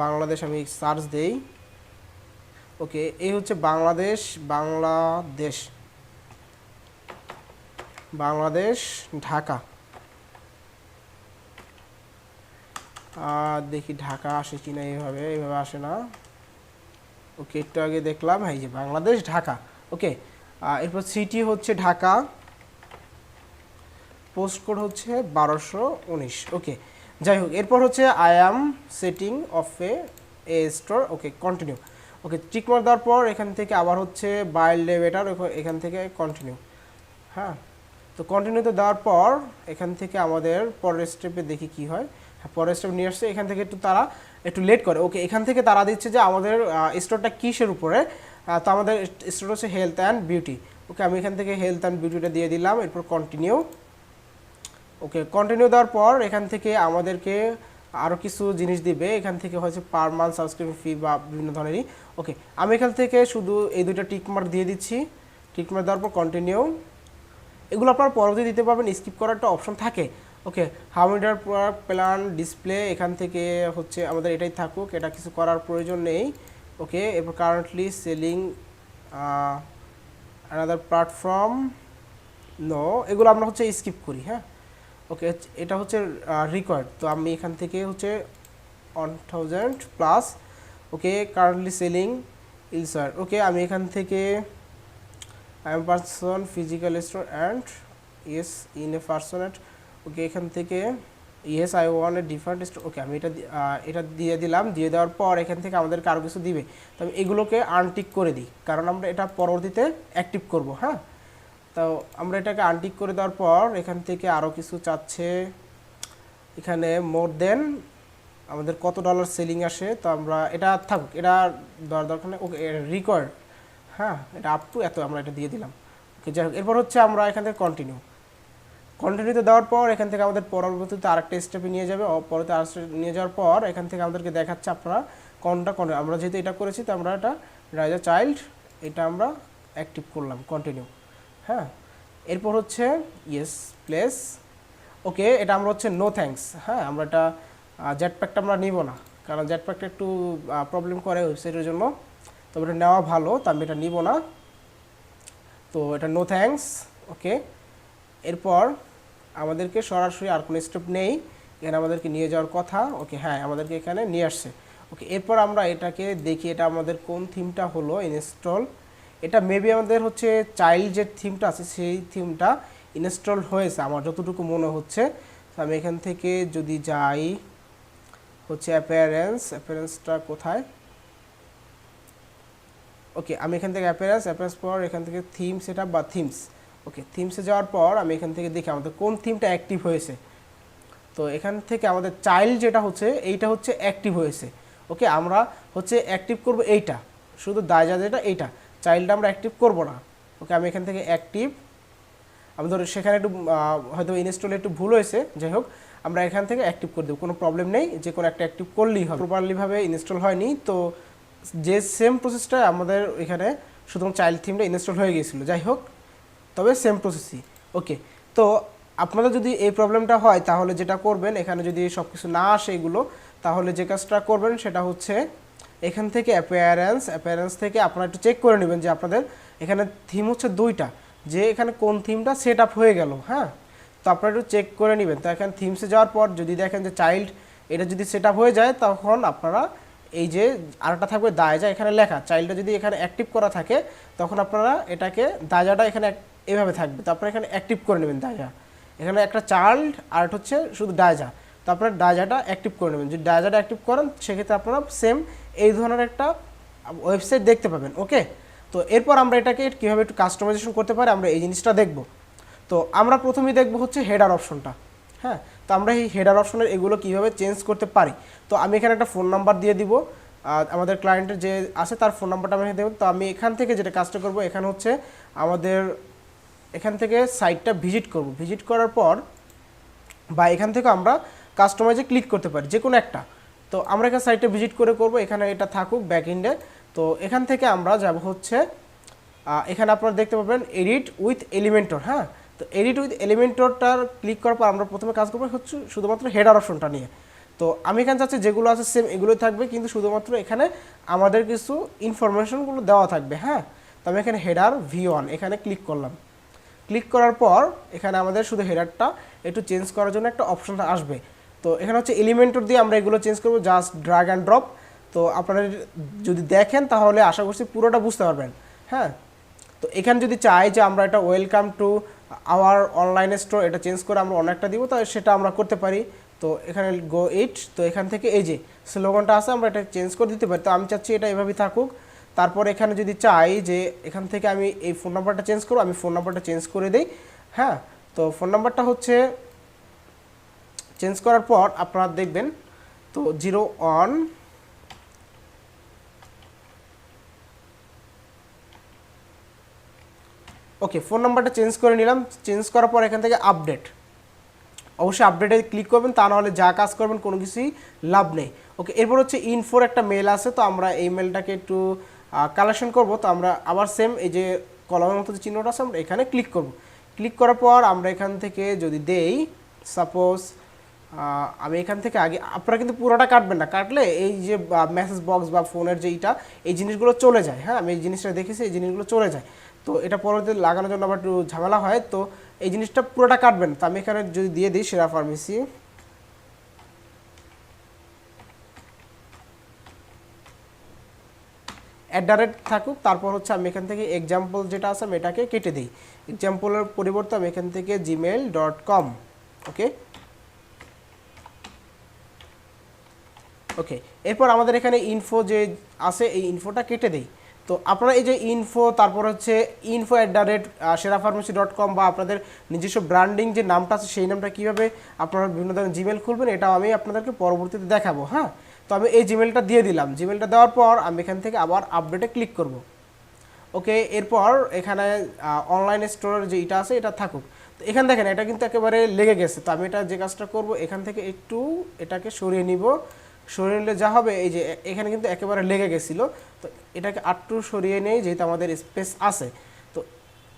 বাংলাদেশ আমি সার্চ দেই। ওকে, এই হচ্ছে বাংলাদেশ, বাংলাদেশ, বাংলাদেশ, ঢাকা। দেখি ঢাকা আসে কিনা, এইভাবে আসে না। ওকে, একটু আগে দেখলাম, এই যে বাংলাদেশ, ঢাকা। ওকে, এরপর সিটি হচ্ছে ঢাকা, পোস্ট কোড হচ্ছে 1219। ওকে, যাই হোক, এরপর হচ্ছে I am setting of A store. Okay, continue. Okay, tick mark দেওয়ার পর এখান থেকে আবার হচ্ছে বাইল লেভেটার, এখান থেকে কন্টিনিউ। হ্যাঁ, তো কন্টিনিউতে দেওয়ার পর এখান থেকে আমাদের পরের স্টেপে দেখি কি হয়। হ্যাঁ, পরের স্টেপ নিয়ে আসছে, এখান থেকে একটু তারা একটু লেট করে। ওকে, এখান থেকে তারা দিচ্ছে যে আমাদের স্টোরটা কিসের উপরে। তো আমাদের স্টোর হচ্ছে হেলথ অ্যান্ড বিউটি। ওকে, আমি এখান থেকে হেলথ অ্যান্ড বিউটিটা দিয়ে দিলাম, এরপর কন্টিনিউ। ওকে, কন্টিনিউ দেওয়ার পর এখান থেকে আমাদেরকে আরও কিছু জিনিস দিবে। এখান থেকে হচ্ছে পার মান্থ সাবস্ক্রিপশন ফি বা বিভিন্ন ধরনেরই। ওকে, আমি এখান থেকে শুধু এই দুইটা টিকমার্ক দিয়ে দিচ্ছি। টিকমার্ক দেওয়ার পর কন্টিনিউ। এগুলো আপনার পরবর্তী দিতে পারবেন, স্কিপ করার একটা অপশন থাকে। Okay, how meter product plan display, এখান থেকে হচ্ছে আমাদের এটাই থাকুক, এটা কিছু করার প্রয়োজন নেই। ওকে, এরপর currently selling another platform, no, এগুলো আমরা হচ্ছে স্কিপ করি। হ্যাঁ, ওকে, এটা হচ্ছে রিকোয়ার্ড। তো আমি এখান থেকে হচ্ছে 1000 প্লাস। ওকে, কারেন্টলি সেলিং ইলসার। ওকে, আমি এখান থেকে I am person physical store and yes in a পার্সোনেট। ওকে, এখান থেকে yes I want a different store. Okay, আমি এটা দিয়ে দিলাম। দিয়ে দেওয়ার পর এখান থেকে আমাদেরকে আরও কিছু দিবে, তো আমি এগুলোকে আনটিক করে দিই, কারণ আমরা এটা পরবর্তীতে অ্যাক্টিভ করব। হ্যাঁ, তো তো আমরা এটাকে আনটিক করে দেওয়ার পর এখান থেকে আরও কিছু চাচ্ছে, এখানে মোর দেন আমাদের কত ডলার সেলিং আসে, তো আমরা এটা থাকুক, এটা দরকার নেই। ওকে, রিকোয়ার্ড, হ্যাঁ এটা আপ টু এত আমরা এটা দিয়ে দিলাম। ওকে, যাই হোক, এরপর হচ্ছে আমরা এখান থেকে কন্টিনিউতে দেওয়ার পর এখান থেকে আমাদের পরবর্তীতে আরেকটা স্টেপে নিয়ে যাবে। পরবর্তী আর নিয়ে যাওয়ার পর এখান থেকে আমাদেরকে দেখাচ্ছে আপনারা কোনটা আমরা যেহেতু এটা করেছি তো আমরা এটা রাইজ চাইল্ড এটা আমরা অ্যাক্টিভ করলাম, কন্টিনিউ। হ্যাঁ, এরপর হচ্ছে ইয়েস প্লেস। ওকে, এটা আমরা হচ্ছে নো থ্যাঙ্কস। হ্যাঁ, আমরা এটা জেটপ্যাকটা আমরা নিব না, কারণ জেটপ্যাকটা একটু প্রবলেম করে ওয়েবসাইটের জন্য, তবে এটা নেওয়া ভালো, তো আমি এটা নিব না, তো এটা নো থ্যাঙ্কস। ওকে, এরপর আমাদেরকে সরাসরি আর কোনো স্টেপ নেই, এখানে আমাদেরকে নিয়ে যাওয়ার কথা। ওকে, হ্যাঁ আমাদেরকে এখানে নিয়ে আসছে। ওকে, এরপর আমরা এটাকে দেখি এটা আমাদের কোন থিমটা হলো ইনস্টল। এটা মেবি আমাদের হচ্ছে চাইল্ড যে থিমটা আছে সেই থিমটা ইনস্টল হয়েছে আমার যতটুকু মনে হচ্ছে। তো আমি এখান থেকে যদি যাই হচ্ছে অ্যাপিয়ারেন্সটা কোথায়, ওকে আমি এখান থেকে অ্যাপিয়ারেন্স পর এখান থেকে থিম সেটআপ বা থিমস। ওকে, থিমসে যাওয়ার পর আমি এখান থেকে দেখি আমাদের কোন থিমটা অ্যাক্টিভ হয়েছে। তো এখান থেকে আমাদের চাইল্ড যেটা হচ্ছে এইটা হচ্ছে অ্যাক্টিভ হয়েছে। ওকে, আমরা হচ্ছে অ্যাক্টিভ করব এইটা, শুধু দায়জা যেটা এইটা, চাইল্ডটা আমরা অ্যাক্টিভ করব না। ওকে, আমি এখান থেকে অ্যাক্টিভ, আমি ধরো সেখানে একটু হয়তো ইনস্টলে একটু ভুল হয়েছে, যাই হোক আমরা এখান থেকে অ্যাক্টিভ করে দেবো, কোনো প্রবলেম নেই, যে কোনো একটা অ্যাক্টিভ করলেই হবে। প্রপারলিভাবে ইনস্টল হয়নি, তো যে সেম প্রসেসটা আমাদের এখানে শুধুমাত্র চাইল্ড থিমটা ইনস্টল হয়ে গিয়েছিলো, যাই হোক তবে সেম প্রসেসই। ওকে, তো আপনাদের যদি এই প্রবলেমটা হয় তাহলে যেটা করবেন, এখানে যদি সব কিছু না আসে এগুলো, তাহলে যে কাজটা করবেন সেটা হচ্ছে এখান থেকে অ্যাপিয়ারেন্স থেকে আপনারা একটু চেক করে নেবেন যে আপনাদের এখানে থিম হচ্ছে দুইটা, যে এখানে কোন থিমটা সেট আপ হয়ে গেল। হ্যাঁ, তো আপনারা একটু চেক করে নেবেন। তো এখানে থিমসে যাওয়ার পর যদি দেখেন যে চাইল্ড এটা যদি সেট আপ হয়ে যায়, তখন আপনারা এই যে আরেকটা থাকবে দায়জা, এখানে লেখা চাইল্ডটা যদি এখানে অ্যাক্টিভ করা থাকে তখন আপনারা এটাকে দায়জাটা এখানে এভাবে থাকবে, তো আপনারা এখানে অ্যাক্টিভ করে নেবেন দায়জা। এখানে একটা চাইল্ড আর হচ্ছে শুধু দায়জা, তো আপনারা দায়জাটা অ্যাক্টিভ করে নেবেন। যদি দায়জাটা অ্যাক্টিভ করেন সেক্ষেত্রে আপনারা সেম এই ধরনের একটা ওয়েবসাইট দেখতে পাবেন। ওকে, তো এরপর আমরা এটাকে কীভাবে একটু কাস্টমাইজেশন করতে পারি আমরা এই জিনিসটা দেখব। তো আমরা প্রথমেই দেখব হচ্ছে হেডার অপশনটা। হ্যাঁ, তো আমরা এই হেডার অপশনের এগুলো কীভাবে চেঞ্জ করতে পারি। তো আমি এখানে একটা ফোন নাম্বার দিয়ে দিব, আমাদের ক্লায়েন্টের যে আছে তার ফোন নাম্বারটা আমি দেবো। তো আমি এখান থেকে যেটা কাজটা করব, এখানে হচ্ছে আমাদের এখান থেকে সাইটটা ভিজিট করার পর বা এখান থেকে আমরা কাস্টমাইজে ক্লিক করতে পারি যে কোনো একটা। তো আমরা এখানে সাইটটা ভিজিট করব, এখানে এটা থাকুক ব্যাকএন্ডে। তো এখান থেকে আমরা যাব হচ্ছে এখানে আপনারা দেখতে পাবেন এডিট উইথ এলিমেন্টর। হ্যাঁ, তো এডিট উইথ এলিমেন্টরটার ক্লিক করার পর আমরা প্রথমে কাজ করবো হচ্ছে শুধুমাত্র হেডার অপশনটা নিয়ে। তো আমি এখানে চাচ্ছি যেগুলো আছে সেম এগুলোই থাকবে, কিন্তু শুধুমাত্র এখানে আমাদের কিছু ইনফরমেশনগুলো দেওয়া থাকবে। হ্যাঁ, তো আমি এখানে হেডার V1 এখানে ক্লিক করলাম। ক্লিক করার পর এখানে আমাদের শুধু হেডারটা একটু চেঞ্জ করার জন্য একটা অপশন আসবে। তো এখানে হচ্ছে এলিমেন্টর দিয়ে আমরা এগুলো চেঞ্জ করবো, জাস্ট ড্র্যাগ অ্যান্ড ড্রপ। তো আপনারা যদি দেখেন তাহলে আশা করছি পুরোটা বুঝতে পারবেন। হ্যাঁ, তো এখানে যদি চাই যে আমরা এটা welcome to our online store এটা চেঞ্জ করে আমরা অনেকটা দিব, তো সেটা আমরা করতে পারি। তো এখানে গো ইট, তো এখান থেকে এই যে স্লোগানটা আছে আমরা এটা চেঞ্জ করে দিতে পারি। তো আমি চাচ্ছি এটা এভাবেই থাকুক। তারপর এখানে যদি চাই যে এখান থেকে আমি এই ফোন নাম্বারটা চেঞ্জ করব, আমি ফোন নাম্বারটা চেঞ্জ করে দিই। হ্যাঁ, তো ফোন নাম্বারটা হচ্ছে চেঞ্জ করার পর আপনারা দেখবেন তো 01 ওকে, ফোন নাম্বারটা চেঞ্জ করে নিলাম। চেঞ্জ করার পর এখান থেকে আপডেট, অবশ্যই আপডেটে ক্লিক করবেন, তা নাহলে যা কাজ করবেন কোনো কিছুই লাভ নেই। ওকে, এরপর হচ্ছে ইনফোর একটা মেল আছে, তো আমরা এই মেলটাকে একটু কালেকশন করব। তো আমরা আবার সেম এই যে কলমের মতো যে চিহ্নটা আছে আমরা এখানে ক্লিক করব। ক্লিক করার পর আমরা এখান থেকে যদি দেই সাপোজ আমি এখান থেকে আগে, আপনারা কিন্তু পুরোটা কাটবেন না, কাটলে এই যে মেসেজ বক্স বা ফোনের যে এইটা এই জিনিসগুলো চলে যায়। হ্যাঁ, আমি এই জিনিসটা দেখেছি, এই জিনিসগুলো চলে যায়। তো এটা পরবর্তীতে লাগানোর জন্য আবার একটু ঝামেলা হয়, তো এই জিনিসটা পুরোটা কাটবেন। তো আমি এখানে যদি দিয়ে দিই সেরা ফার্মেসি থাকুক, তারপর হচ্ছে আমি এখান থেকে এক্সাম্পল যেটা আছে আমি এটাকে কেটে দিই। এক্সাম্পলের পরিবর্তে আমি এখান থেকে gmail.com। ওকে ওকে, এরপর আমাদের এখানে ইনফো যে আছে এই ইনফোটা কেটে দেই। তো আপনারা এই যে ইনফো, তারপর হচ্ছে info@serapharmacy.com বা আপনাদের নিজস্ব ব্র্যান্ডিং যে নামটা আছে সেই নামটা কীভাবে আপনারা বিভিন্ন ধরনের জিমেল খুলবেন, এটাও আমি আপনাদেরকে পরবর্তীতে দেখাবো। হ্যাঁ, তো আমি এই জিমেলটা দিয়ে দিলাম। জিমেলটা দেওয়ার পর আমি এখান থেকে আবার আপডেটে ক্লিক করব। ওকে, এরপর এখানে অনলাইন স্টোরের যে এটা আছে এটা থাকুক। তো এখানে দেখেন এটা কিন্তু একেবারে লেগে গেছে। তো আমি এটা যে কাজটা করব, এখান থেকে একটু এটাকে সরিয়ে নিব। সরিয়ে নিলে যা হবে, এই যে এখানে কিন্তু একেবারে লেগে গেছিলো, তো এটাকে আরেকটু সরিয়ে নেই, যেহেতু আমাদের স্পেস আছে। তো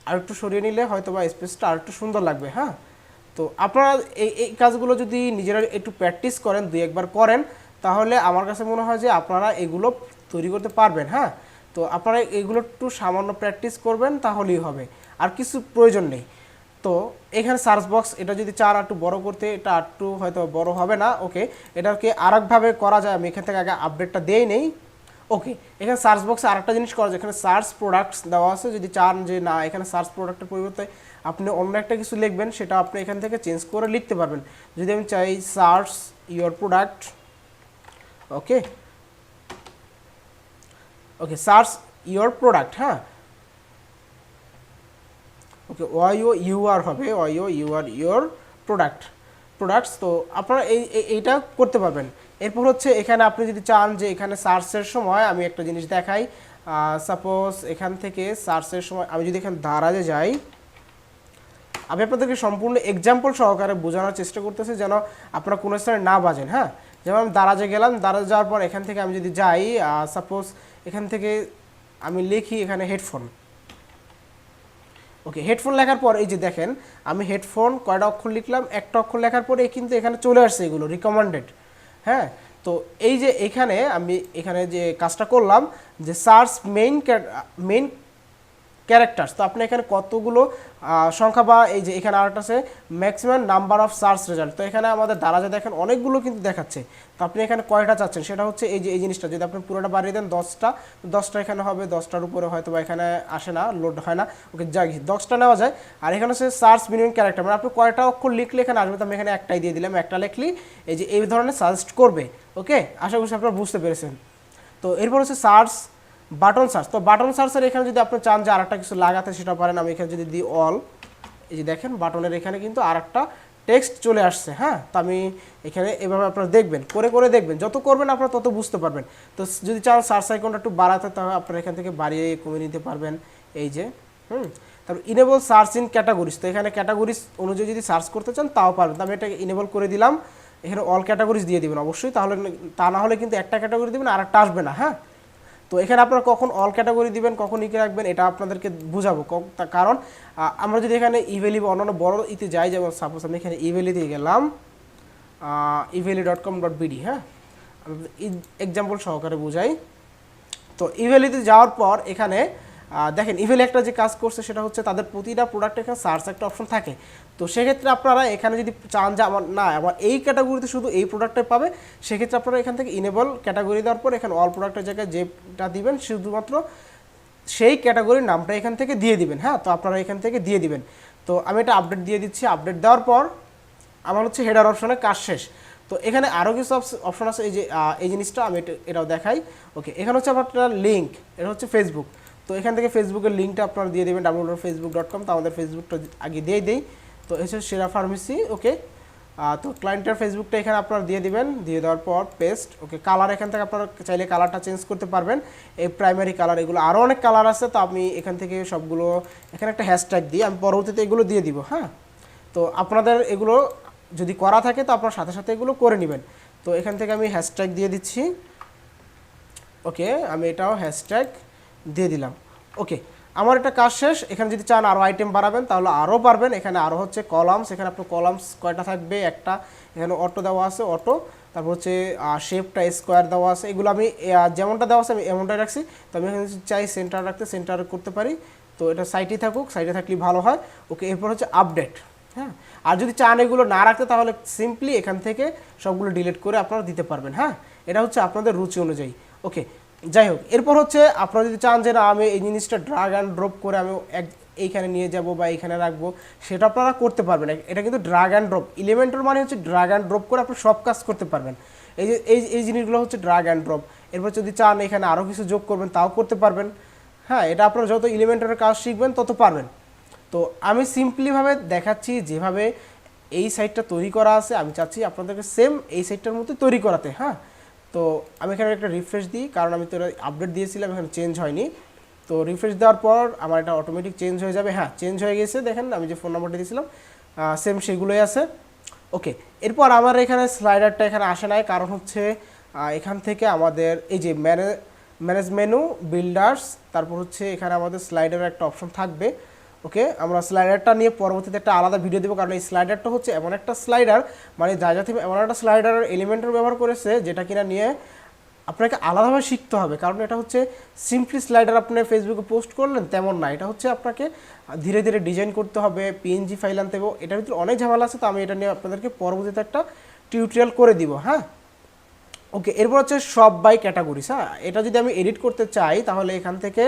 আরেকটু সরিয়ে নিলে হয়তো বা স্পেসটা আরেকটু সুন্দর লাগবে। হ্যাঁ, তো আপনারা এই কাজগুলো যদি নিজেরা একটু প্র্যাকটিস করেন, দুই একবার করেন, তাহলে আমার কাছে মনে হয় যে আপনারা এগুলো তৈরি করতে পারবেন। হ্যাঁ, তো আপনারা এগুলো একটু সামান্য প্র্যাকটিস করবেন, তাহলেই হবে, আর কিছু প্রয়োজন নেই। তো এখানে সার্চ বক্স, এটা যদি চান একটু বড় করতে, এটা একটু হয়তো বড় হবে না। ওকে, এটাকে আরেকভাবে করা যায়। আমি এখান থেকে আগে আপডেটটা দিই নেই। ওকে, এখানে সার্চ বক্সে আরেকটা জিনিস করা যায়, এখানে সার্চ প্রোডাক্টস দেওয়া আছে। যদি চান যে না এখানে সার্চ প্রোডাক্টের পরিবর্তে আপনি অন্য একটা কিছু লিখবেন, সেটা আপনি এখান থেকে চেঞ্জ করে লিখতে পারবেন। যদি আমি চাই search your product, okay okay search your product. হ্যাঁ, ওকে, ওয়াইও ইউআর হবে, ওয়াইও ইউআর ইয়োর প্রোডাক্টস। তো আপনারা এইটা করতে পারবেন। এরপর হচ্ছে এখানে আপনি যদি চান যে এখানে সার্চের সময় আমি একটা জিনিস দেখাই, সাপোজ এখান থেকে সার্চের সময় আমি যদি এখানে দারাজে যাই, আমি আপনাদেরকে সম্পূর্ণ এক্সাম্পল সহকারে বোঝানোর চেষ্টা করতেছি যেন আপনারা কোনো স্থানে না বাজেন। হ্যাঁ, যেমন আমি দারাজে গেলাম, দারাজে যাওয়ার পর এখান থেকে আমি যদি যাই, সাপোজ এখান থেকে আমি লিখি এখানে হেডফোন। ওকে, হেডফোন লেখার পর এই যে দেখেন আমি হেডফোন কয়টা অক্ষর লিখলাম, একটা অক্ষর লেখার পরে কিন্তু এখানে চলে আসছে এগুলো রিকমেন্ডেড। হ্যাঁ, তো এই যে এখানে আমি এখানে যে কাজটা করলাম যে সার্চ মেইন ক্যারেক্টার্স, তো আপনি এখানে কতগুলো সংখ্যা, বা এই যে এখানে আরেকটা আছে maximum number of search result. তো এখানে আমাদের দারাজে দেখেন অনেকগুলো কিন্তু দেখাচ্ছে। তো আপনি এখানে কয়টা চাচ্ছেন সেটা হচ্ছে এই যে এই জিনিসটা, যদি আপনি পুরোটা বাড়িয়ে দেন 10টা এখানে হবে, 10টার উপরে হয়তো বা এখানে আসে না, লোড হয় না। ওকে, যাই 10টা নেওয়া যায়। আর এখানে হচ্ছে সার্চ মিনিমাম ক্যারেক্টার, মানে আপনি কয়টা অক্ষর লিখলে এখানে আসবে, তো আমি এখানে একটাই দিয়ে দিলাম। একটা লিখলি এই যে এই ধরনের সাজেস্ট করবে। ওকে, আশা করছি আপনারা বুঝতে পেরেছেন। তো এরপর হচ্ছে সার্চ বাটন সার্চ। তো বাটন সার্চের এখানে যদি আপনি চান যে আরেকটা কিছু লাগাতে, সেটা পারেন। আমি এখানে যদি দিই অল, এই যে দেখেন বাটনের এখানে কিন্তু আরেকটা টেক্সট চলে আসছে। হ্যাঁ, তো আমি এখানে এভাবে আপনারা দেখবেন, করে দেখবেন, যত করবেন আপনারা তত বুঝতে পারবেন। তো যদি চান সার্চ আইকনটা একটু বাড়াতে, তাহলে আপনারা এখান থেকে বাড়িয়ে কমিয়ে নিতে পারবেন। এই যে তারপর ইনেবল সার্চ ইন ক্যাটাগরিজ। তো এখানে ক্যাটাগরিজ অনুযায়ী যদি সার্চ করতে চান তাও পারবেন। তো আমি এটাকে ইনেবল করে দিলাম। এখানে অল ক্যাটাগরিজ দিয়ে দিবেন অবশ্যই, তাহলে তা না হলে কিন্তু একটা ক্যাটাগরি দিবেন আর একটা আসবে না। হ্যাঁ, তো এখানে আপনারা কখন অল ক্যাটাগরি দিবেন, কখন ইকে রাখবেন, এটা আপনাদেরকে বুঝাবো। কারণ আমরা যদি এখানে ইভেলি বা অন্যান্য বড় ইতে যাই, যেমন সাপোজ আমি এখানে ইভেলি দিয়ে গেলাম, eveli.com.bd। হ্যাঁ, এক্সাম্পল সহকারে বুঝাই। তো ইভেলিতে যাওয়ার পর এখানে দেখেন ইভেলি একটা যে কাজ করছে সেটা হচ্ছে তাদের প্রতিটা প্রোডাক্টে এখানে সার্চ একটা অপশন থাকে। তো সেক্ষেত্রে আপনারা এখানে যদি চান যে আমার এই ক্যাটাগরিতে শুধু এই প্রোডাক্টে পাবে, সেক্ষেত্রে আপনারা এখান থেকে ইনেবল ক্যাটাগরি দেওয়ার পর এখানে অল প্রোডাক্টের জায়গায় যেটা দিবেন শুধুমাত্র সেই ক্যাটাগরির নামটা এখান থেকে দিয়ে দিবেন। হ্যাঁ, তো আপনারা এখান থেকে দিয়ে দিবেন। তো আমি এটা আপডেট দিয়ে দিচ্ছি। আপডেট দেওয়ার পর আমার হচ্ছে হেডার অপশনে কাজ শেষ। তো এখানে আরও কিছু অপশন আছে, এই যে এই জিনিসটা আমি এটাও দেখাই। ওকে, এখানে হচ্ছে আপনার লিঙ্ক, এটা হচ্ছে ফেসবুক। তো এখান থেকে ফেসবুকের লিঙ্কটা আপনারা দিয়ে দেবেন, www.facebook.com। তো আমাদের ফেসবুকটা আগে দিয়ে দিই। তো এসে সেরা ফার্মেসি। ওকে, তো ক্লায়েন্টের ফেসবুকটা এখানে আপনারা দিয়ে দিবেন। দিয়ে দেওয়ার পর পেস্ট। ওকে, কালার এখান থেকে আপনারা চাইলে কালারটা চেঞ্জ করতে পারবেন, এই প্রাইমারি কালার, এগুলো আরও অনেক কালার আছে। তো আমি এখান থেকে সবগুলো এখানে একটা হ্যাশট্যাগ দিই, আমি পরবর্তীতে এগুলো দিয়ে দিব। হ্যাঁ, তো আপনাদের এগুলো যদি করা থাকে তো আপনার সাথে সাথে এগুলো করে নেবেন। তো এখান থেকে আমি হ্যাশট্যাগ দিয়ে দিচ্ছি। ওকে, আমি এটাও হ্যাশট্যাগ দিয়ে দিলাম। ওকে, আমার এটা কাজ শেষ। এখানে যদি চান আরও আইটেম বাড়াবেন তাহলে আরও পারবেন। এখানে আরও হচ্ছে কলামস, এখানে আপনার কলামস কয়টা থাকবে, একটা। এখানে অটো দেওয়া আছে, অটো। তারপর হচ্ছে শেপটা স্কোয়ার দেওয়া আছে। এগুলো আমি যেমনটা দেওয়া আছে আমি এমনটাই রাখছি। তো আমি এখানে চাই সেন্টার রাখতে, সেন্টার করতে পারি। তো এটা সাইটেই থাকুক, সাইটে থাকলেই ভালো হয়। ওকে, এরপর হচ্ছে আপডেট। হ্যাঁ, আর যদি চান এগুলো না রাখতে তাহলে সিম্পলি এখান থেকে সবগুলো ডিলিট করে আপনারা দিতে পারবেন। হ্যাঁ, এটা হচ্ছে আপনাদের রুচি অনুযায়ী। ওকে, যাই হোক, এরপর হচ্ছে আপনারা যদি চান যে না আমি এই জিনিসটা ড্রাগ অ্যান্ড ড্রপ করে আমি এইখানে নিয়ে যাব বা এইখানে রাখবো, সেটা আপনারা করতে পারবেন। এটা কিন্তু ড্রাগ অ্যান্ড ড্রপ, এলিমেন্টর মানে হচ্ছে ড্রাগ অ্যান্ড ড্রপ করে আপনি সব কাজ করতে পারবেন। এই যে এই জিনিসগুলো হচ্ছে ড্রাগ অ্যান্ড ড্রপ। এরপর যদি চান এখানে আরও কিছু যোগ করবেন তাও করতে পারবেন। হ্যাঁ, এটা আপনারা যত এলিমেন্টরের কাজ শিখবেন তত পারবেন। তো আমি সিম্পলিভাবে দেখাচ্ছি যেভাবে এই সাইটটা তৈরি করা আছে, আমি চাচ্ছি আপনাদেরকে সেম এই সাইটটার মতো তৈরি করাতে। হ্যাঁ, তো আমি এখানে একটা রিফ্রেশ দিই, কারণ আমি তো আপডেট দিয়েছিলাম, এখানে চেঞ্জ হয়নি। তো রিফ্রেশ দেওয়ার পর আমার এটা অটোমেটিক চেঞ্জ হয়ে যাবে। হ্যাঁ, চেঞ্জ হয়ে গেছে, দেখেন আমি যে ফোন নাম্বারটা দিয়েছিলাম সেম সেগুলোই আছে। ওকে, এরপর আমার এখানে স্লাইডারটা এখানে আসে নাই, কারণ হচ্ছে এখান থেকে আমাদের এই যে ম্যানেজ মেনু, বিল্ডার্স, তারপর হচ্ছে এখানে আমাদের স্লাইডারের একটা অপশন থাকবে। ওকে, আমরা স্লাইডারটা নিয়ে পরবর্তীতে একটা আলাদা ভিডিও দেবো, কারণ এই স্লাইডারটা হচ্ছে এমন একটা স্লাইডার, মানে যা থেকে এমন একটা স্লাইডারের এলিমেন্টের ব্যবহার করেছে যেটা কিনা নিয়ে আপনাকে আলাদাভাবে শিখতে হবে। কারণ এটা হচ্ছে সিম্পলি স্লাইডার আপনি ফেসবুকে পোস্ট করলেন তেমন না, এটা হচ্ছে আপনাকে ধীরে ধীরে ডিজাইন করতে হবে, পিএনজি ফাইল আনতে হবে, এটার ভিতরে অনেক ঝামেলা আছে। তো আমি এটা নিয়ে আপনাদেরকে পরবর্তীতে একটা টিউটোরিয়াল করে দিব। হ্যাঁ, ওকে, এরপর হচ্ছে সব বাই ক্যাটাগরিজ। হ্যাঁ, এটা যদি আমি এডিট করতে চাই তাহলে এখান থেকে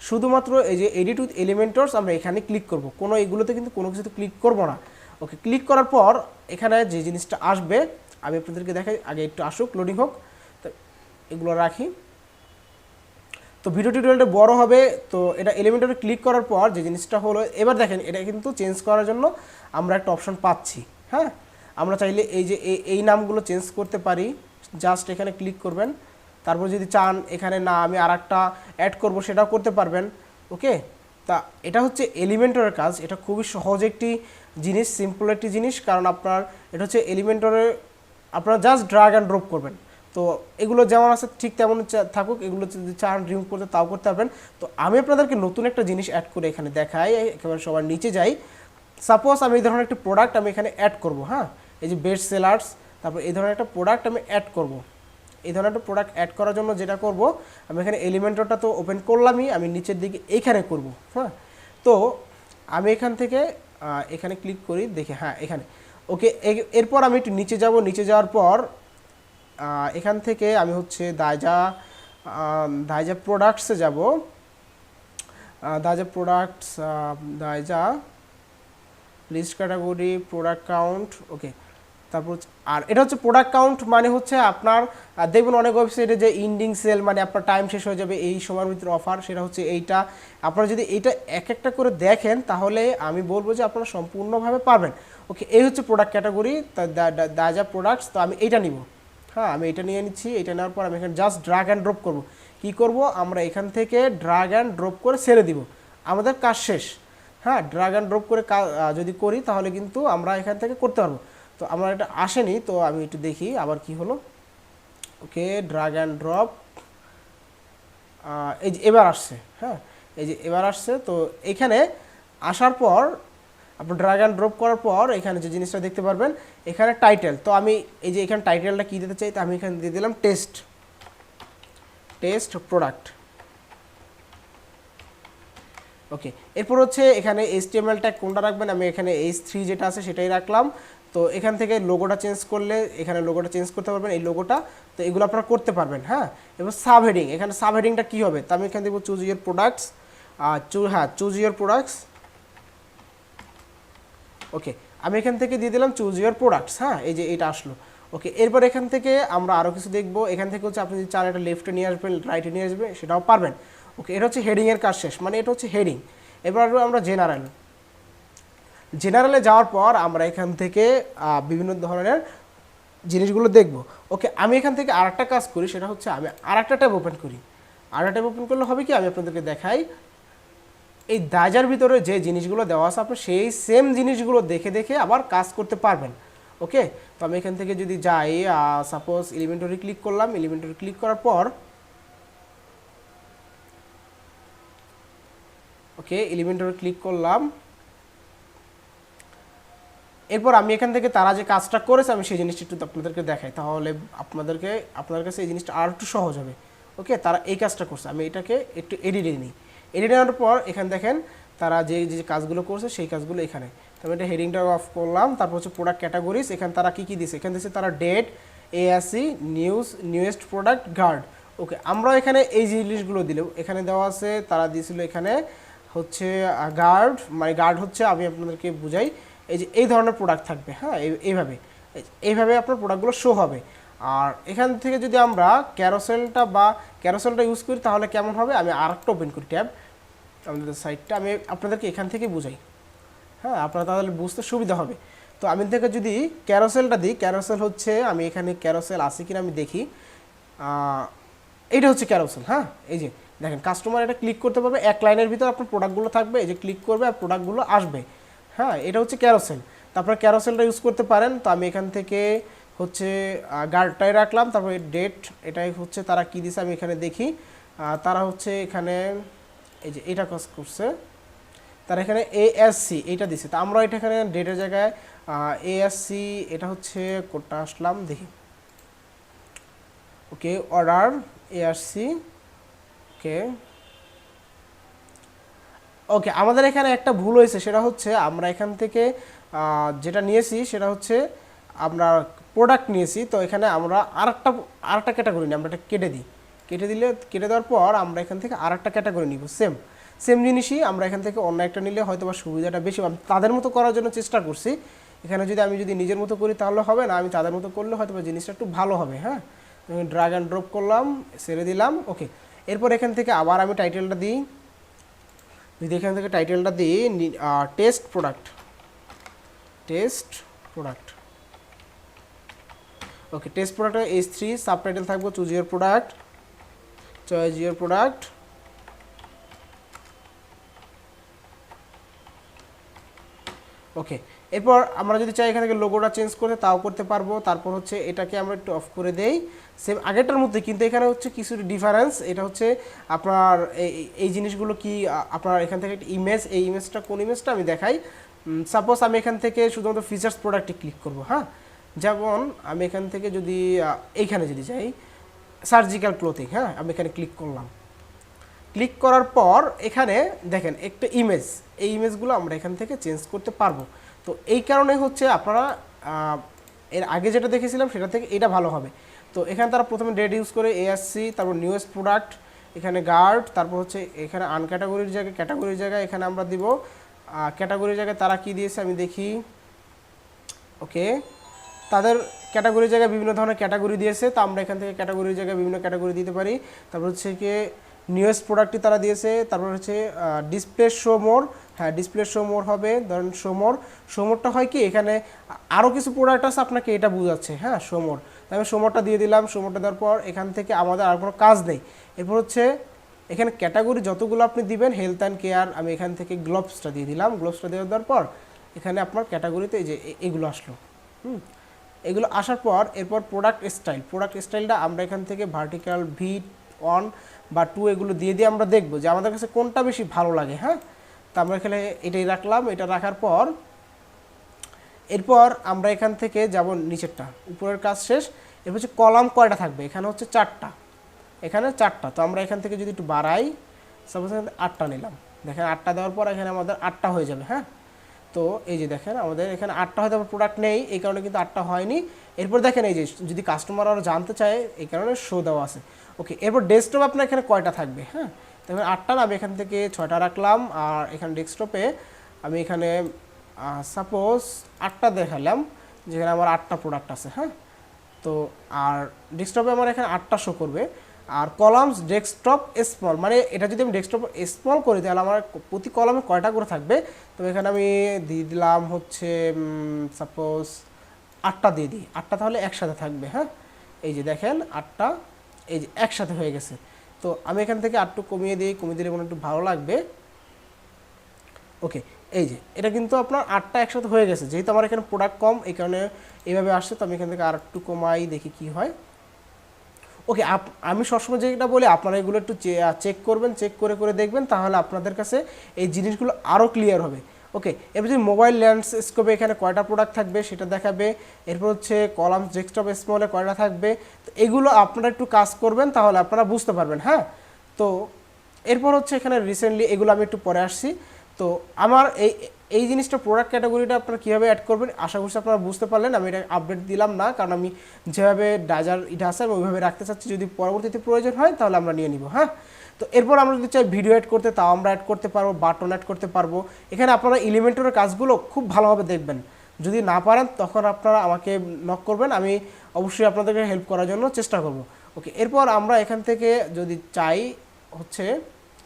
শুধুমাত্র এই যে এডিট উইথ এলিমেন্টস আমরা এখানে ক্লিক করব, কোনো এগুলোতে কিন্তু কোনো কিছুতে ক্লিক করব না। ওকে, ক্লিক করার পর এখানে যে জিনিসটা আসবে আমি আপনাদেরকে দেখাই, আগে একটু আসুক, লোডিং হোক, তো এগুলো রাখি। তো ভিডিও টিউটোরিয়ালটা বড় হবে। তো এটা এলিমেন্টরে ক্লিক করার পর যে জিনিসটা হলো, এবার দেখেন এটা কিন্তু চেঞ্জ করার জন্য আমরা একটা অপশন পাচ্ছি। হ্যাঁ, আমরা চাইলে এই যে এই নামগুলো চেঞ্জ করতে পারি, জাস্ট এখানে ক্লিক করবেন। তারপর যদি চান এখানে না আমি আর একটা অ্যাড করবো সেটাও করতে পারবেন। ওকে, তা এটা হচ্ছে এলিমেন্টরের কাজ, এটা খুবই সহজ একটি জিনিস, সিম্পল একটি জিনিস, কারণ আপনার এটা হচ্ছে এলিমেন্টরে আপনারা জাস্ট ড্র্যাগ অ্যান্ড ড্রপ করবেন। তো এগুলো যেমন আছে ঠিক তেমন থাকুক, এগুলো যদি চান রিমুভ করতে তাও করতে পারবেন। তো আমি আপনাদেরকে নতুন একটা জিনিস অ্যাড করে এখানে দেখাই, একেবারে সবার নিচে যাই। সাপোজ আমি এই ধরনের একটা প্রোডাক্ট আমি এখানে অ্যাড করব। হ্যাঁ, এই যে বেস্ট সেলার্স, তারপর এই ধরনের একটা প্রোডাক্ট আমি অ্যাড করব। এই ধরনের একটা প্রোডাক্ট অ্যাড করার জন্য যেটা করব, আমি এখানে এলিমেন্টরটা তো ওপেন করলামই, আমি নিচের দিকে এইখানে করব। হ্যাঁ, তো আমি এখান থেকে এখানে ক্লিক করি, দেখে হ্যাঁ এখানে। ওকে, এরপর আমি একটু নিচে যাব, নিচে যাওয়ার পর এখান থেকে আমি হচ্ছে দাইজা প্রোডাক্টসে যাব। দাইজা প্রোডাক্টস, দাইজা list category, product count. Okay, তারপর আর এটা হচ্ছে প্রোডাক্ট কাউন্ট, মানে হচ্ছে আপনার দেখবেন অনেক ওয়েবসাইটে যে ইন্ডিং সেল, মানে আপনার টাইম শেষ হয়ে যাবে এই সময়ের ভিতরে অফার, সেটা হচ্ছে এইটা। আপনারা যদি এইটা এক একটা করে দেখেন তাহলে আমি বলবো যে আপনারা সম্পূর্ণভাবে পারবেন। ওকে, এই হচ্ছে প্রোডাক্ট ক্যাটাগরি, দাইজা প্রোডাক্টস। তো আমি এইটা নিব। হ্যাঁ, আমি এটা নিয়ে নিচ্ছি। এটা নেওয়ার পর আমি এখানে জাস্ট ড্র্যাগ অ্যান্ড ড্রপ করব। কি করব, আমরা এখান থেকে ড্র্যাগ অ্যান্ড ড্রপ করে ছেড়ে দিব, আমাদের কাজ শেষ। হ্যাঁ, ড্র্যাগ অ্যান্ড ড্রপ করে যদি করি তাহলে কিন্তু আমরা এখান থেকে করতে পারবো। তো আমার এটা আসেনি, তো আমি একটু দেখি আবার কি হলো। ওকে, ড্র্যাগ অ্যান্ড ড্রপ, এই যে এবার আসছে। হ্যাঁ, এই যে এবার আসছে। তো এখানে আসার পর আপনার ড্র্যাগ অ্যান্ড ড্রপ করার পর এখানে যে জিনিসটা দেখতে পারবেন এখানে টাইটেল। তো আমি এই যে এখানে টাইটেলটা কী দিতে চাই, তো আমি এখানে দিয়ে দিলাম টেস্ট প্রোডাক্ট। ওকে, এরপর হচ্ছে এখানে HTML ট্যাগ কোনটা রাখবেন, আমি এখানে H3 যেটা আছে সেটাই রাখলাম। তো এখান থেকে লোগোটা চেঞ্জ করলে এখানে লোগোটা চেঞ্জ করতে পারবেন, এই লোগোটা। তো এগুলো আপনারা করতে পারবেন। হ্যাঁ, এবার সাব হেডিং, এখানে সাব হেডিংটা কী হবে, তো আমি এখানে দেবো choose your products. Choose your products. Okay, আমি এখান থেকে দিয়ে দিলাম চুজ ইউর প্রোডাক্টস। হ্যাঁ, এই যে এটা আসলো। ওকে, এরপর এখান থেকে আমরা আরও কিছু দেখবো। এখান থেকে হচ্ছে আপনি যদি চান এটা লেফটে নিয়ে আসবেন, রাইটে নিয়ে আসবেন, সেটাও পারবেন। ওকে, এটা হচ্ছে হেডিংয়ের কাজ শেষ, মানে এটা হচ্ছে হেডিং। এবার আমরা জেনারেলে যাওয়ার পর আমরা এখান থেকে বিভিন্ন ধরনের জিনিসগুলো দেখব। ওকে, আমি এখান থেকে আরেকটা কাজ করি, সেটা হচ্ছে আমি আরেকটা ট্যাব ওপেন করি। আরেকটা ট্যাব ওপেন করলে হবে কি, আমি আপনাদেরকে দেখাই, এই দাইজার ভিতরে যে জিনিসগুলো দেওয়া আছে আপনি সেই সেম জিনিসগুলো দেখে দেখে আবার কাজ করতে পারবেন। ওকে, তো আমি এখান থেকে যদি যাই, সাপোজ এলিমেন্টরি ক্লিক করলাম, এলিমেন্টরি ক্লিক করার পর ওকে এলিমেন্টরে ক্লিক করলাম। এরপর আমি এখান থেকে তারা যে কাজটা করেছে আমি সেই জিনিসটা একটু আপনাদেরকে দেখাই, তাহলে আপনাদের কাছে এই জিনিসটা আর একটু সহজ হবে। ওকে, তারা এই কাজটা করছে, আমি এটাকে একটু এডিটে নিই। এডিট নেওয়ার পর এখানে দেখেন তারা যে যে কাজগুলো করছে সেই কাজগুলো এখানে। তো আমি এটা হেডিংটা অফ করলাম। তারপর হচ্ছে প্রোডাক্ট ক্যাটাগরিজ, এখানে তারা কী কী দিয়েছে, এখানে দিয়েছে তারা date, ASE, newest product, guard. Okay, আমরা এখানে এই জিনিসগুলো দিলেও এখানে দেওয়া আছে, তারা দিয়েছিল এখানে হচ্ছে গার্ড, মানে গার্ড হচ্ছে আমি আপনাদেরকে বুঝাই, এই যে এই ধরনের প্রোডাক্ট থাকবে। হ্যাঁ, এইভাবে আপনার প্রোডাক্টগুলো শো হবে। আর এখান থেকে যদি আমরা ক্যারোসেলটা ইউজ করি তাহলে কেমন হবে, আমি আরেকটা ওপেন করি ট্যাব, আমাদের সাইটটা আমি আপনাদেরকে এখান থেকে বুঝাই, হ্যাঁ, আপনারা তাহলে বুঝতে সুবিধা হবে। তো আমি থেকে যদি ক্যারোসেলটা দিই, ক্যারোসেল হচ্ছে, আমি এখানে ক্যারোসেল আছে কিনা আমি দেখি, এইটা হচ্ছে ক্যারোসেল। হ্যাঁ, এই যে দেখেন কাস্টমার এটা ক্লিক করতে পারবে, এক লাইনের ভিতর আপনার প্রোডাক্টগুলো থাকবে, এই যে ক্লিক করবে আর প্রোডাক্টগুলো আসবে। হ্যাঁ, এটা হচ্ছে ক্যারোসেল। তারপরে ক্যারোসেলটা ইউজ করতে পারেন। তো আমি এখান থেকে হচ্ছে গার্ডটাই রাখলাম, তারপরে ডেট, এটাই হচ্ছে তারা কী দিছে আমি এখানে দেখি। তারা হচ্ছে এখানে এই যে এটা কাজ করছে, তারা এখানে ASC এইটা দিছে। তো আমরা এটা এখানে ডেটের জায়গায় ASC, এটা হচ্ছে কোডটা আসলাম দেখি। ওকে, অর্ডার ASC। ওকে ওকে, আমাদের এখানে একটা ভুল হয়েছে, সেটা হচ্ছে আমরা এখান থেকে যেটা নিয়েছি সেটা হচ্ছে আমরা প্রোডাক্ট নিয়েছি। তো এখানে আমরা আরেকটা ক্যাটাগরি নিই, আমরা এটা কেটে দিই। কেটে দেওয়ার পর আমরা এখান থেকে আরেকটা ক্যাটাগরি নিব, সেম জিনিসই আমরা এখান থেকে অন্য একটা নিলে হয়তো বা সুবিধাটা বেশি। আমি তাদের মতো করার জন্য চেষ্টা করছি। এখানে আমি যদি নিজের মতো করি তাহলে হবে না, আমি তাদের মতো করলে হয়তো বা জিনিসটা একটু ভালো হবে। হ্যাঁ, ড্র্যাগ অ্যান্ড ড্রপ করলাম, ছেড়ে দিলাম। ওকে, এরপর এখান থেকে আবার আমি টাইটেলটা দিই, যদি এখান থেকে টাইটেলটা দিই টেস্ট প্রোডাক্ট। ওকে, টেস্ট প্রোডাক্টে H3, সাবটাইটেল থাকবে চুজ ইউর প্রোডাক্ট। ওকে, এরপর আমরা যদি চাই এখান থেকে লোগোটা চেঞ্জ করতে তাও করতে পারবো। তারপর হচ্ছে এটাকে আমরা একটু অফ করে দেই, সেম আগেরটার মধ্যে, কিন্তু এখানে হচ্ছে কিছু ডিফারেন্স। এটা হচ্ছে আপনার এই জিনিসগুলো কি, আপনার এখান থেকে একটা ইমেজ, এই ইমেজটা কোন ইমেজটা আমি দেখাই। সাপোজ আমি এখান থেকে শুধুমাত্র ফিচার্স প্রোডাক্টে ক্লিক করব। হ্যাঁ, যেমন আমি এখান থেকে যদি এইখানে যদি যাই সার্জিক্যাল ক্লোথিং, হ্যাঁ, আমি এখানে ক্লিক করলাম। ক্লিক করার পর এখানে দেখেন একটা ইমেজ, এই ইমেজগুলো আমরা এখান থেকে চেঞ্জ করতে পারবো। তো এই কারণে হচ্ছে আপনারা এর আগে যেটা দেখেছিলাম সেটা থেকে এটা ভালো হবে। তো এখানে তারা প্রথমে ডেট ইউজ করে ASC, তারপর নিউয়েস্ট প্রোডাক্ট, এখানে গার্ড, তারপর হচ্ছে এখানে আনক্যাটাগরির জায়গায় ক্যাটাগরির জায়গায় এখানে আমরা দিব ক্যাটাগরির জায়গায় তারা কি দিয়েছে আমি দেখি। ওকে, তাদের ক্যাটাগরির জায়গায় বিভিন্ন ধরনের ক্যাটাগরি দিয়েছে, তো আমরা এখান থেকে ক্যাটাগরির জায়গায় বিভিন্ন ক্যাটাগরি দিতে পারি। তারপর হচ্ছে কি নিউয়েস্ট প্রোডাক্টটি তারা দিয়েছে। তারপর হচ্ছে ডিসপ্লে শো মোর, হ্যাঁ ডিসপ্লে শো মোর হবে, ধরেন শো মোরটা হয় কি, এখানে আরও কিছু প্রোডাক্ট আছে আপনাকে এটা বোঝাচ্ছে। হ্যাঁ, শো মোর, তাই আমি শো মোরটা দিয়ে দিলাম। শো মোরটা দেওয়ার পর এখান থেকে আমাদের আর কোনো কাজ নেই। এরপর হচ্ছে এখানে ক্যাটাগরি যতগুলো আপনি দিবেন, হেলথ অ্যান্ড কেয়ার, আমি এখান থেকে গ্লোভসটা দিয়ে দিলাম। গ্লোভসটা দেওয়ার পর এখানে আপনার ক্যাটাগরিতে এই যে এগুলো আসলো। এগুলো আসার পর এরপর প্রোডাক্ট স্টাইলটা আমরা এখান থেকে ভার্টিক্যাল V1 বা 2 এগুলো দিয়ে আমরা দেখবো যে আমাদের কাছে কোনটা বেশি ভালো লাগে। হ্যাঁ, তো আমরা এখানে এটাই রাখলাম। এটা রাখার পর এরপর আমরা এখান থেকে যাব নিচেরটা, উপরের কাজ শেষ। এরপর হচ্ছে কলাম কয়টা থাকবে, এখানে হচ্ছে 4টা, এখানে 4টা। তো আমরা এখান থেকে যদি একটু বাড়াই, সাপোজ 8টা নিলাম, দেখেন 8টা দেওয়ার পর এখানে আমাদের 8টা হয়ে যাবে। হ্যাঁ, তো এই যে দেখেন আমাদের এখানে 8টা হয়তো প্রোডাক্ট নেই, এই কারণে কিন্তু 8টা হয়নি। এরপর দেখেন এই যে যদি কাস্টমার আরও জানতে চায়, এই কারণে শো দেওয়া আছে। ওকে, এরপর ডেস্কটপ আপনার এখানে কয়টা থাকবে। হ্যাঁ, দেখবেন 8টা না, আমি এখান থেকে 6টা রাখলাম। আর এখানে ডেস্কটপে আমি এখানে সাপোজ 8টা দেখালাম, যেখানে আমার 8টা প্রোডাক্ট আছে। হ্যাঁ, তো আর ডেস্কটপে আমার এখানে 8টা শো করবে। আর কলামস ডেস্কটপ স্মল, মানে এটা যদি আমি ডেস্কটপ স্মল করি তাহলে আমার প্রতি কলামে কয়টা করে থাকবে। তো এখানে আমি দিয়ে দিলাম হচ্ছে সাপোজ 8টা দিয়ে দিই, 8টা তাহলে একসাথে থাকবে। হ্যাঁ, এই যে দেখেন 8টা এই যে একসাথে হয়ে গেছে। তো আমি এখান থেকে আরটু কমিয়ে দিলে মনে একটু ভালো লাগবে। ওকে, এই যে এটা কিন্তু আপনার 8টা একসাথে হয়ে গেছে, যেহেতু আমার এখানে প্রোডাক্ট কম এই কারণে এইভাবে আসছে। তো আমি এখান থেকে আর একটু কমাই, দেখি কি হয়। ওকে, আমি সবসময় যেটা বলি আপনারা এগুলো একটু চেক করবেন, চেক করে দেখবেন, তাহলে আপনাদের কাছে এই জিনিসগুলো আরও ক্লিয়ার হবে। ওকে, এরপর যদি মোবাইল ল্যান্ডস্কেপে এখানে কয়টা প্রোডাক্ট থাকবে সেটা দেখাবে। এরপর হচ্ছে কলামস ডেস্কটপ স্মলে কয়টা থাকবে, তো এগুলো আপনারা একটু কাজ করবেন, তাহলে আপনারা বুঝতে পারবেন। হ্যাঁ, তো এরপর হচ্ছে এখানে রিসেন্টলি, এগুলো আমি একটু পরে আসছি। তো আমার এই জিনিসটা প্রোডাক্ট ক্যাটাগরিটা আপনারা কীভাবে অ্যাড করবেন আশা করছি আপনারা বুঝতে পারলেন। আমি এটা আপডেট দিলাম না, কারণ আমি যেভাবে ডাজার এটা আছে আমি ওইভাবে রাখতে চাচ্ছি, যদি পরবর্তীতে প্রয়োজন হয় তাহলে আমরা নিয়ে নিব। হ্যাঁ, তো এরপর আমরা যদি চাই ভিডিও অ্যাড করতে, তাও আমরা অ্যাড করতে পারবো, বাটন অ্যাড করতে পারবো। এখানে আপনারা এলিমেন্টরের কাজগুলো খুব ভালোভাবে দেখবেন, যদি না পারেন তখন আপনারা আমাকে নক করবেন, আমি অবশ্যই আপনাদেরকে হেল্প করার জন্য চেষ্টা করব। ওকে, এরপর আমরা এখান থেকে যদি চাই হচ্ছে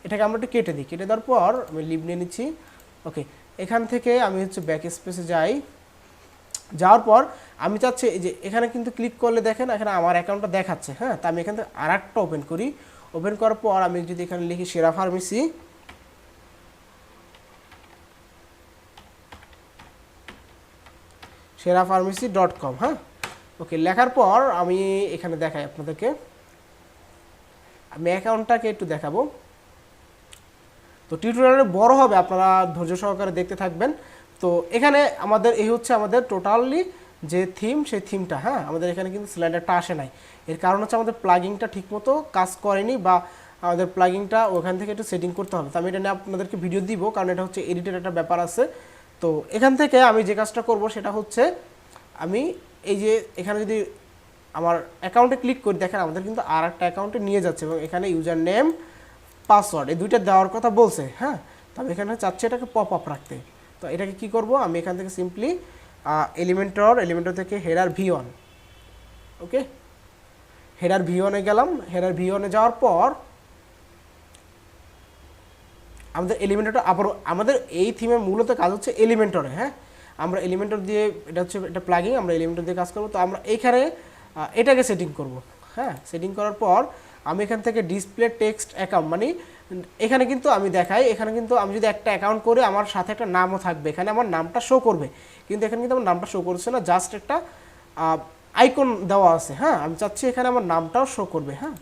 এটাকে আমরা একটু কেটে দিই, কেটে দেওয়ার পর আমি লিভ নিয়ে নিচ্ছি। ওকে, এখান থেকে আমি হচ্ছে ব্যাক স্পেসে যাই, যাওয়ার পর আমি চাচ্ছি এই যে এখানে কিন্তু ক্লিক করলে দেখেন এখানে আমার অ্যাকাউন্টটা দেখাচ্ছে, হ্যাঁ। তো আমি এখান থেকে আর একটা ওপেন করি, ওপেন করার পর আমি যদি এখানে লিখি সেরা ফার্মেসি, serapharmacy.com, হ্যাঁ। ওকে, লেখার পর আমি এখানে দেখাই আপনাদেরকে, আমি অ্যাকাউন্টটাকে একটু দেখাবো। তো টিউটোরিয়ালে বড় হবে, আপনারা ধৈর্য সহকারে দেখতে থাকবেন। তো এখানে আমাদের এই হচ্ছে আমাদের টোটালি যে থিম, সেই থিমটা, হ্যাঁ। আমাদের এখানে কিন্তু স্লাইডারটা আসে নাই, এর কারণ হচ্ছে আমাদের প্লাগিংটা ঠিকমতো কাজ করেনি, বা আমাদের প্লাগিংটা ওখান থেকে একটু সেটিং করতে হবে। তো আমি এটা নিয়ে আপনাদেরকে ভিডিও দিব, কারণ এটা হচ্ছে এডিটের একটা ব্যাপার আছে। তো এখান থেকে আমি যে কাজটা করব সেটা হচ্ছে আমি এই যে এখানে যদি আমার অ্যাকাউন্টে ক্লিক করি, দেখেন আমাদের কিন্তু আর একটা অ্যাকাউন্টে নিয়ে যাচ্ছে, এবং এখানে ইউজার নেম পাসওয়ার্ড এই দুইটা দেওয়ার কথা বলছে, হ্যাঁ। তো আমি এখানে চাচ্ছি এটাকে পপ আপ রাখতে। তো এটাকে কি করব, আমি এখান থেকে সিম্পলি এলিমেন্টর থেকে হেডার V1, ওকে, হেডার V1-এ গেলাম। হেডার V1-এ যাওয়ার পর আমাদের এলিমেন্টরটা আবারও, আমাদের এই থিমে মূলত কাজ হচ্ছে এলিমেন্টরে, হ্যাঁ। আমরা এলিমেন্টর দিয়ে, এটা হচ্ছে এটা প্লাগিং, আমরা এলিমেন্টর দিয়ে কাজ করব। তো আমরা এইখানে এটাকে সেটিং করব, হ্যাঁ। সেটিং করার পর আমি এখান থেকে ডিসপ্লে টেক্সট অ্যাকাউন্ট, মানে এখানে কিন্তু আমি দেখাই, এখানে কিন্তু আমি যদি একটা অ্যাকাউন্ট করে আমার সাথে একটা নামও থাকবে, এখানে আমার নামটা শো করবে, কিন্তু এখানে কিন্তু আমার নামটা শো করছে না, জাস্ট একটা আইকন দেওয়া আছে, হ্যাঁ। আমি চাচ্ছি এখানে আমার নামটাও শো করবে, হ্যাঁ।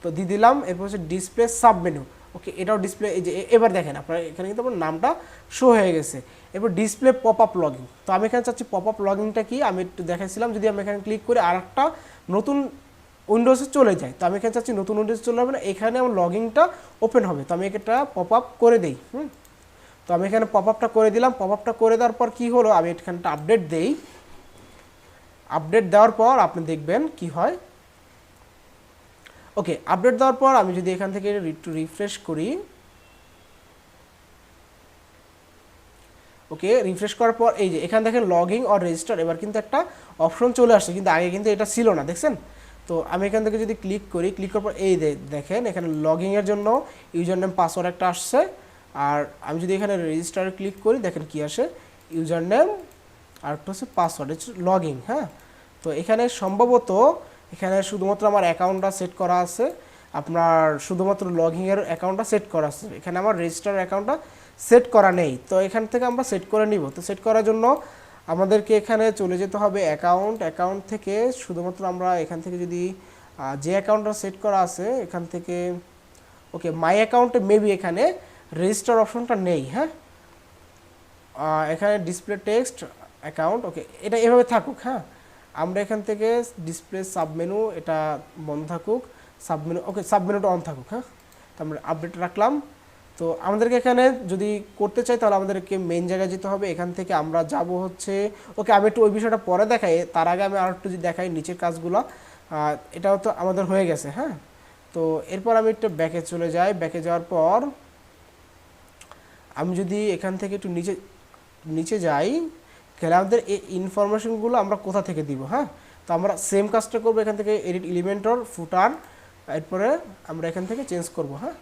তো দিয়ে দিলাম। এরপর হচ্ছে ডিসপ্লে সাব মেনু, ওকে, এটাও ডিসপ্লে, এই যে এবার দেখেন আপনার এখানে কিন্তু আমার নামটা শো হয়ে গেছে। এরপর ডিসপ্লে পপ আপ লগইন, তো আমি এখানে চাচ্ছি পপ আপ লগইনটা কি আমি একটু দেখাইছিলাম, যদি আমি এখানে ক্লিক করে আর একটা নতুন উইন্ডোজে চলে যায়, তো আমি এখানে চাচ্ছি নতুন উইন্ডোজে চলে যাবে না, এখানে আমার লগইনটা ওপেন হবে। তো আমি এটা পপ আপ করে দিই, তো আমি এখানে পপ আপটা করে দিলাম। পপ আপটা করে দেওয়ার পর কি হলো, আমি এখানটা আপডেট দেই। আপডেট দেওয়ার পর আপনি দেখবেন কি হয়। ওকে, আপডেট দেওয়ার পর আমি যদি এখান থেকে একটু রিফ্রেশ করি, ওকে, রিফ্রেশ করার পর এই যে এখানে দেখেন লগইন অর রেজিস্টার, এবার কিন্তু একটা অপশন চলে আসছে, কিন্তু আগে কিন্তু এটা ছিল না, দেখছেন। তো আমি এখান থেকে যদি ক্লিক করি, ক্লিক করার পর এই দেখেন এখানে লগইনের জন্য ইউজার নেম পাসওয়ার্ড একটা আসছে। আর আমি যদি এখানে রেজিস্টারে ক্লিক করি, দেখেন কি আসে, ইউজার নেম আর একটা হচ্ছে পাসওয়ার্ড, হচ্ছে লগইন, হ্যাঁ। তো এখানে সম্ভবত এখানে শুধুমাত্র আমার অ্যাকাউন্টটা সেট করা আছে, আপনার শুধুমাত্র লগইনের অ্যাকাউন্টটা সেট করা আছে, এখানে আমার রেজিস্টার অ্যাকাউন্টটা সেট করা নেই। তো এখান থেকে আমরা সেট করে নিব। তো সেট করার জন্য আমাদেরকে এখানে চলে যেতে হবে অ্যাকাউন্ট থেকে, শুধুমাত্র আমরা এখান থেকে যদি যে অ্যাকাউন্টটা সেট করা আছে এখান থেকে, ওকে, মাই অ্যাকাউন্টে মেবি এখানে রেজিস্টার অপশনটা নেই, হ্যাঁ। এখানে ডিসপ্লে টেক্সট অ্যাকাউন্ট, ওকে, এটা এভাবে থাকুক, হ্যাঁ। আমরা এখান থেকে ডিসপ্লে সাবমেনু এটা বন্ধ থাকুক, সাবমেনু, ওকে, সাবমেনুটা অন থাকুক, হ্যাঁ। তো আমরা আপডেট রাখলাম। তো আমাদেরকে এখানে যদি করতে চাই তাহলে আমাদেরকে মেইন জায়গায় যেতে হবে, এখান থেকে আমরা যাব হচ্ছে, ওকে, আমি একটু ওই বিষয়টা পরে দেখাই, তার আগে আমি আর একটু যদি দেখাই নিচের কাজগুলো, এটাও তো আমাদের হয়ে গেছে, হ্যাঁ। তো এরপর আমি একটু ব্যাকে চলে যাই, ব্যাকে যাওয়ার পর আমি যদি এখান থেকে একটু নিচে যাই, তাহলে আমাদের এই ইনফরমেশনগুলো আমরা কোথা থেকে দিব, হ্যাঁ। তো আমরা সেম কাজটা করবো, এখান থেকে এডিট এলিমেন্টর ফুটার, এরপরে আমরা এখান থেকে চেঞ্জ করব, হ্যাঁ।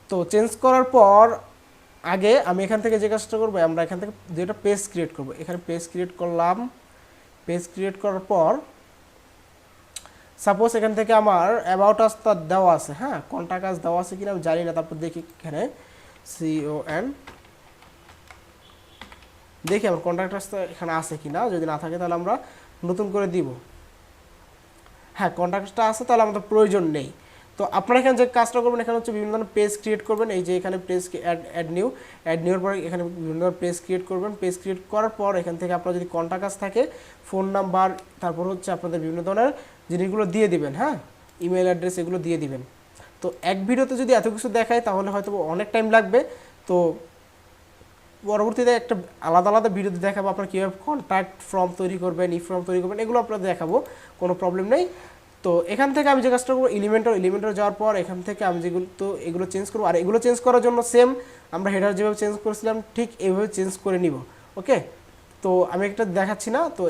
তো চেঞ্জ করার পর আগে আমি এখান থেকে যে কাজটা করবো, আমরা এখান থেকে যেটা পেজ ক্রিয়েট করব, এখানে পেজ ক্রিয়েট করলাম। পেজ ক্রিয়েট করার পর সাপোজ এখান থেকে আমার অ্যাবাউট আস দেওয়া আছে, হ্যাঁ, কন্টাক্ট আস দেওয়া আছে কিনা আমি জানি না। তারপর দেখি এখানে CON, দেখি আমার কন্ট্যাক্ট আস এখানে আছে কিনা, যদি না থাকে তাহলে আমরা নতুন করে দিব। হ্যাঁ, কন্ট্যাক্টটা আছে, তাহলে আমাদের প্রয়োজন নেই। তো আপনারা এখানে যে কাজটা করবেন, এখানে হচ্ছে বিভিন্ন ধরনের পেজ ক্রিয়েট করবেন, এই যে এখানে পেজ অ্যাড নিউর পরে এখানে বিভিন্ন ধরনের পেজ ক্রিয়েট করবেন। পেজ ক্রিয়েট করার পর এখান থেকে আপনার যদি কন্ট্যাক্ট আস থাকে, ফোন নাম্বার, তারপর হচ্ছে আপনাদের বিভিন্ন ধরনের জিনিসগুলো দিয়ে দিবেন, হ্যাঁ, ইমেল অ্যাড্রেস এগুলো দিয়ে দিবেন। তো এক ভিডিওতে যদি এত কিছু দেখায় তাহলে হয়তো অনেক টাইম লাগবে। তো পরবর্তীতে একটা আলাদা আলাদা ভিডিওতে দেখাবো আপনার কীভাবে কন্ট্যাক্ট ফর্ম তৈরি করবেন, ফর্ম তৈরি করবেন, এগুলো আপনাদের দেখাবো, কোনো প্রবলেম নেই। তো এখান থেকে আমি যে কাজটা করবো, এলিমেন্টর যাওয়ার পর এখান থেকে আমি যেগুলো, তো এগুলো চেঞ্জ করবো। আর এগুলো চেঞ্জ করার জন্য সেম আমরা হেডার যেভাবে চেঞ্জ করেছিলাম ঠিক এইভাবে চেঞ্জ করে নিব, ওকে। তো আমি একটা দেখাচ্ছি না, তো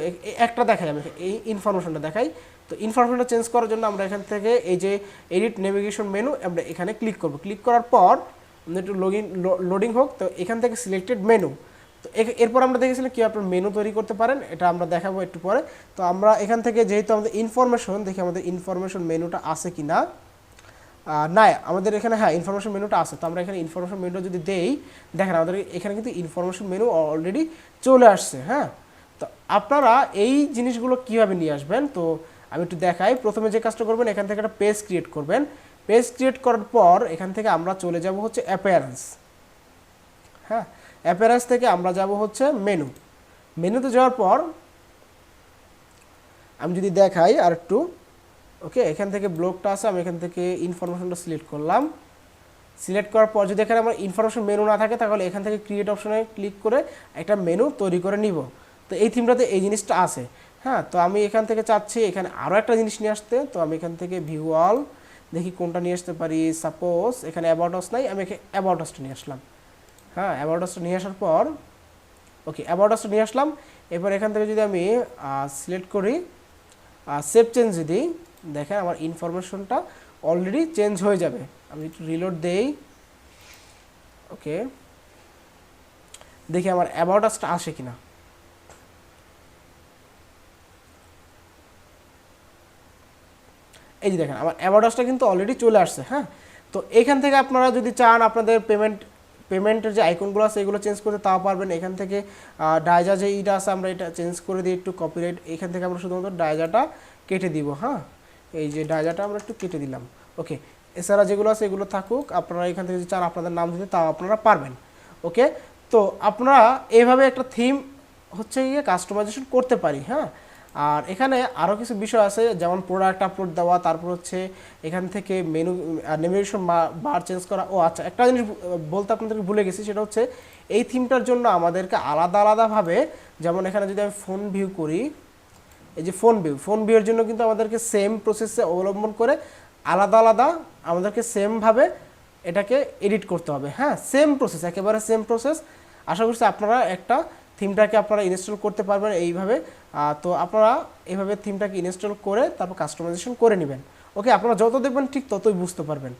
একটা দেখাই, আমি এই ইনফরমেশনটা দেখাই। তো তো ইনফরমেশনটা চেঞ্জ করার জন্য আমরা এখান থেকে এই যে এডিট নেভিগেশন মেনু আমরা এখানে ক্লিক করব। ক্লিক করার পর একটু লোডিং হোক। তো এখান থেকে সিলেক্টেড মেনু, তো এরপর আমরা দেখেছিলাম কী আপনার মেনু তৈরি করতে পারেন, এটা আমরা দেখাবো একটু পরে। তো আমরা এখান থেকে যেহেতু আমাদের ইনফরমেশন দেখি আমাদের ইনফরমেশন মেনুটা আছে কি না, না আমাদের এখানে হ্যাঁ ইনফরমেশন মেনুটা আছে। তো আমরা এখানে ইনফরমেশন মেনুটা যদি দেই, দেখেন আমাদের এখানে কিন্তু ইনফরমেশন মেনু অলরেডি চলে আসছে। হ্যাঁ, তো আপনারা এই জিনিসগুলো কীভাবে নিয়ে আসবেন, তো আমি একটু দেখাই। প্রথমে যে কাজটা করবেন, এখান থেকে একটা পেজ ক্রিয়েট করবেন। পেজ ক্রিয়েট করার পর এখান থেকে আমরা চলে যাব হচ্ছে অ্যাপিয়ারেন্স। হ্যাঁ, অ্যাপিয়ারেন্স থেকে আমরা যাব হচ্ছে মেনু। মেনুতে যাওয়ার পর আমি যদি দেখাই আর একটু, ওকে এখান থেকে ব্লকটা আছে, আমি এখান থেকে ইনফরমেশনটা সিলেক্ট করলাম। সিলেক্ট করার পর যদি এখানে আমার ইনফরমেশন মেনু না থাকে, তাহলে এখান থেকে ক্রিয়েট অপশনে ক্লিক করে একটা মেনু তৈরি করে নিব। তো এই থিমটাতে এই জিনিসটা আছে। হ্যাঁ, তো আমি এখান থেকে চাচ্ছি এখানে আরও একটা জিনিস নিয়ে আসতে। তো আমি এখান থেকে ভিউ অল দেখি কোনটা নিয়ে আসতে পারি। সাপোজ এখানে অ্যাবাউট আস নাই, আমি অ্যাবাউট আসটা নিয়ে আসলাম। হ্যাঁ, অ্যাবাউট আসটা নিয়ে আসার পর ওকে অ্যাবাউট আসটা নিয়ে আসলাম। এরপর এখান থেকে যদি আমি সিলেক্ট করি সেভ চেঞ্জ দিই, দেখেন আমার ইনফরমেশনটা অলরেডি চেঞ্জ হয়ে যাবে। আমি একটু রিলোড দেই। ওকে দেখি আমার অ্যাবাউট আসটা আসে কিনা। এই যে দেখেন আমার অ্যাবাউট আসটা কিন্তু অলরেডি চলে আসছে। হ্যাঁ, তো এখান থেকে আপনারা যদি চান আপনাদের পেমেন্টের যে আইকনগুলো আছে এগুলো চেঞ্জ করতে, তাও পারবেন। এখান থেকে ডায়জা যে ইটা আছে আমরা এটা চেঞ্জ করে দিই একটু কপিরাইট। এখান থেকে আমরা শুধুমাত্র ডায়জাটা কেটে দিব। হ্যাঁ, এই যে ডায়জাটা আমরা একটু কেটে দিলাম। ওকে, এছাড়া যেগুলো আছে এগুলো থাকুক। আপনারা এখান থেকে যদি চান আপনাদের নাম দিতে, তাও আপনারা পারবেন। ওকে, তো আপনারা এইভাবে একটা থিম হচ্ছে গিয়ে কাস্টমাইজেশন করতে পারি। হ্যাঁ, আর এখানে আরও কিছু বিষয় আছে, যেমন প্রোডাক্ট আপলোড দেওয়া, তারপর হচ্ছে এখান থেকে মেনু নেভিগেশন বার চেঞ্জ করা। ও আচ্ছা, একটা জিনিস বলতে আপনাদেরকে ভুলে গেছি, সেটা হচ্ছে এই থিমটার জন্য আমাদেরকে আলাদা আলাদাভাবে, যেমন এখানে যদি আমি ফোন ভিউ করি, এই যে ফোন ভিউয়ের জন্য কিন্তু আমাদেরকে সেম প্রসেসে অবলম্বন করে আলাদা আলাদা আমাদেরকে সেমভাবে এটাকে এডিট করতে হবে। হ্যাঁ, সেম প্রসেস, একেবারে সেম প্রসেস। আশা করছি আপনারা একটা থিমটাকে আপনারা ইনস্টল করতে পারবেন এইভাবে। তো আপনারা এইভাবে থিমটাকে ইনস্টল করে তারপর কাস্টমাইজেশন করে নেবেন। ওকে, আপনারা যত দেখবেন ঠিক ততই বুঝতে পারবেন।